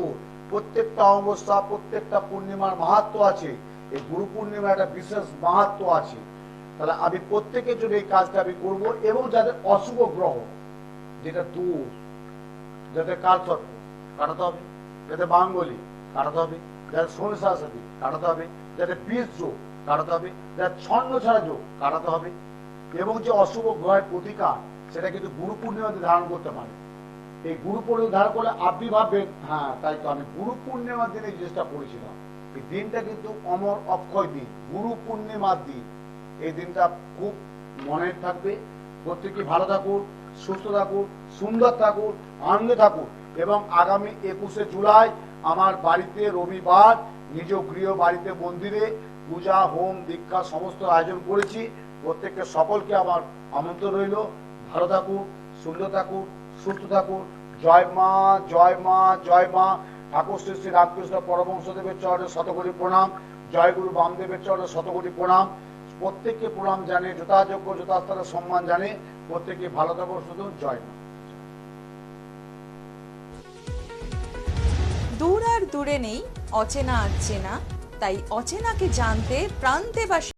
Speaker 1: প্রত্যেকটা অমাবস্যা, প্রত্যেকটা পূর্ণিমার মাহাত্ম আছে, এই গুরু পূর্ণিমা একটা বিশেষ মাহাত্ম আছে। তাহলে আমি প্রত্যেকের জন্য এই কাজটা আমি করবো, এবং যাদের অশুভ গ্রহ, যেটা দোষ, যাদের কালসর্প কাটাতে হবে, যাদের মাঙ্গলি কাটাতে হবে, যাদের শনি সাথী কাটাতে হবে, যাদের বীজ যোগ কাটাতে হবে, যাদের ছন্ন ছাড়া যোগ কাটাতে হবে, এবং যে অশুভ গ্রহের প্রতিকার সেটা কিন্তু গুরু পূর্ণিমাতে ধারণ করতে পারে। এই গুরু পূর্ণিমা ধারণ করলে আপনি ভাববেন, হ্যাঁ তাই তো, আমি গুরু পূর্ণিমার দিনে জিনিসটা করেছিলাম। এই দিনটা কিন্তু অমর অক্ষয় দিন, গুরু পূর্ণিমার দিন। এই দিনটা খুব মনে থাকবে। প্রত্যেকে ভালো থাকুন, সুস্থ থাকুন, সুন্দর থাকুন, আনন্দে থাকুন, এবং আগামী 21শে জুলাই আমার বাড়িতে রবিবার নিজ গৃহ বাড়িতে মন্দিরে পূজা, হোম, দীক্ষা সমস্ত আয়োজন করেছি। প্রত্যেককে সকলকে আমার আমন্ত্রণ রইল। ভালো থাকুন, সুন্দর থাকুন, সুস্থ থাকুন। জয় মা, জয় মা, জয় মা। ঠাকুর শ্রী শ্রী রামকৃষ্ণ পরমহংসদেবের চরণে শতকোটি প্রণাম, জয় গুরু বামদেবের চরণে শতকোটি প্রণাম। প্রত্যেককে প্রণাম জানে, যথাযোগ্য যথাস্থানে সম্মান জানে। প্রত্যেকে ভালো থাকুন, শুধু জয় মা।
Speaker 5: দূর আর দূরে নেই অচেনা আর চেনা, তাই অচেনাকে জানতে প্রান্তে বা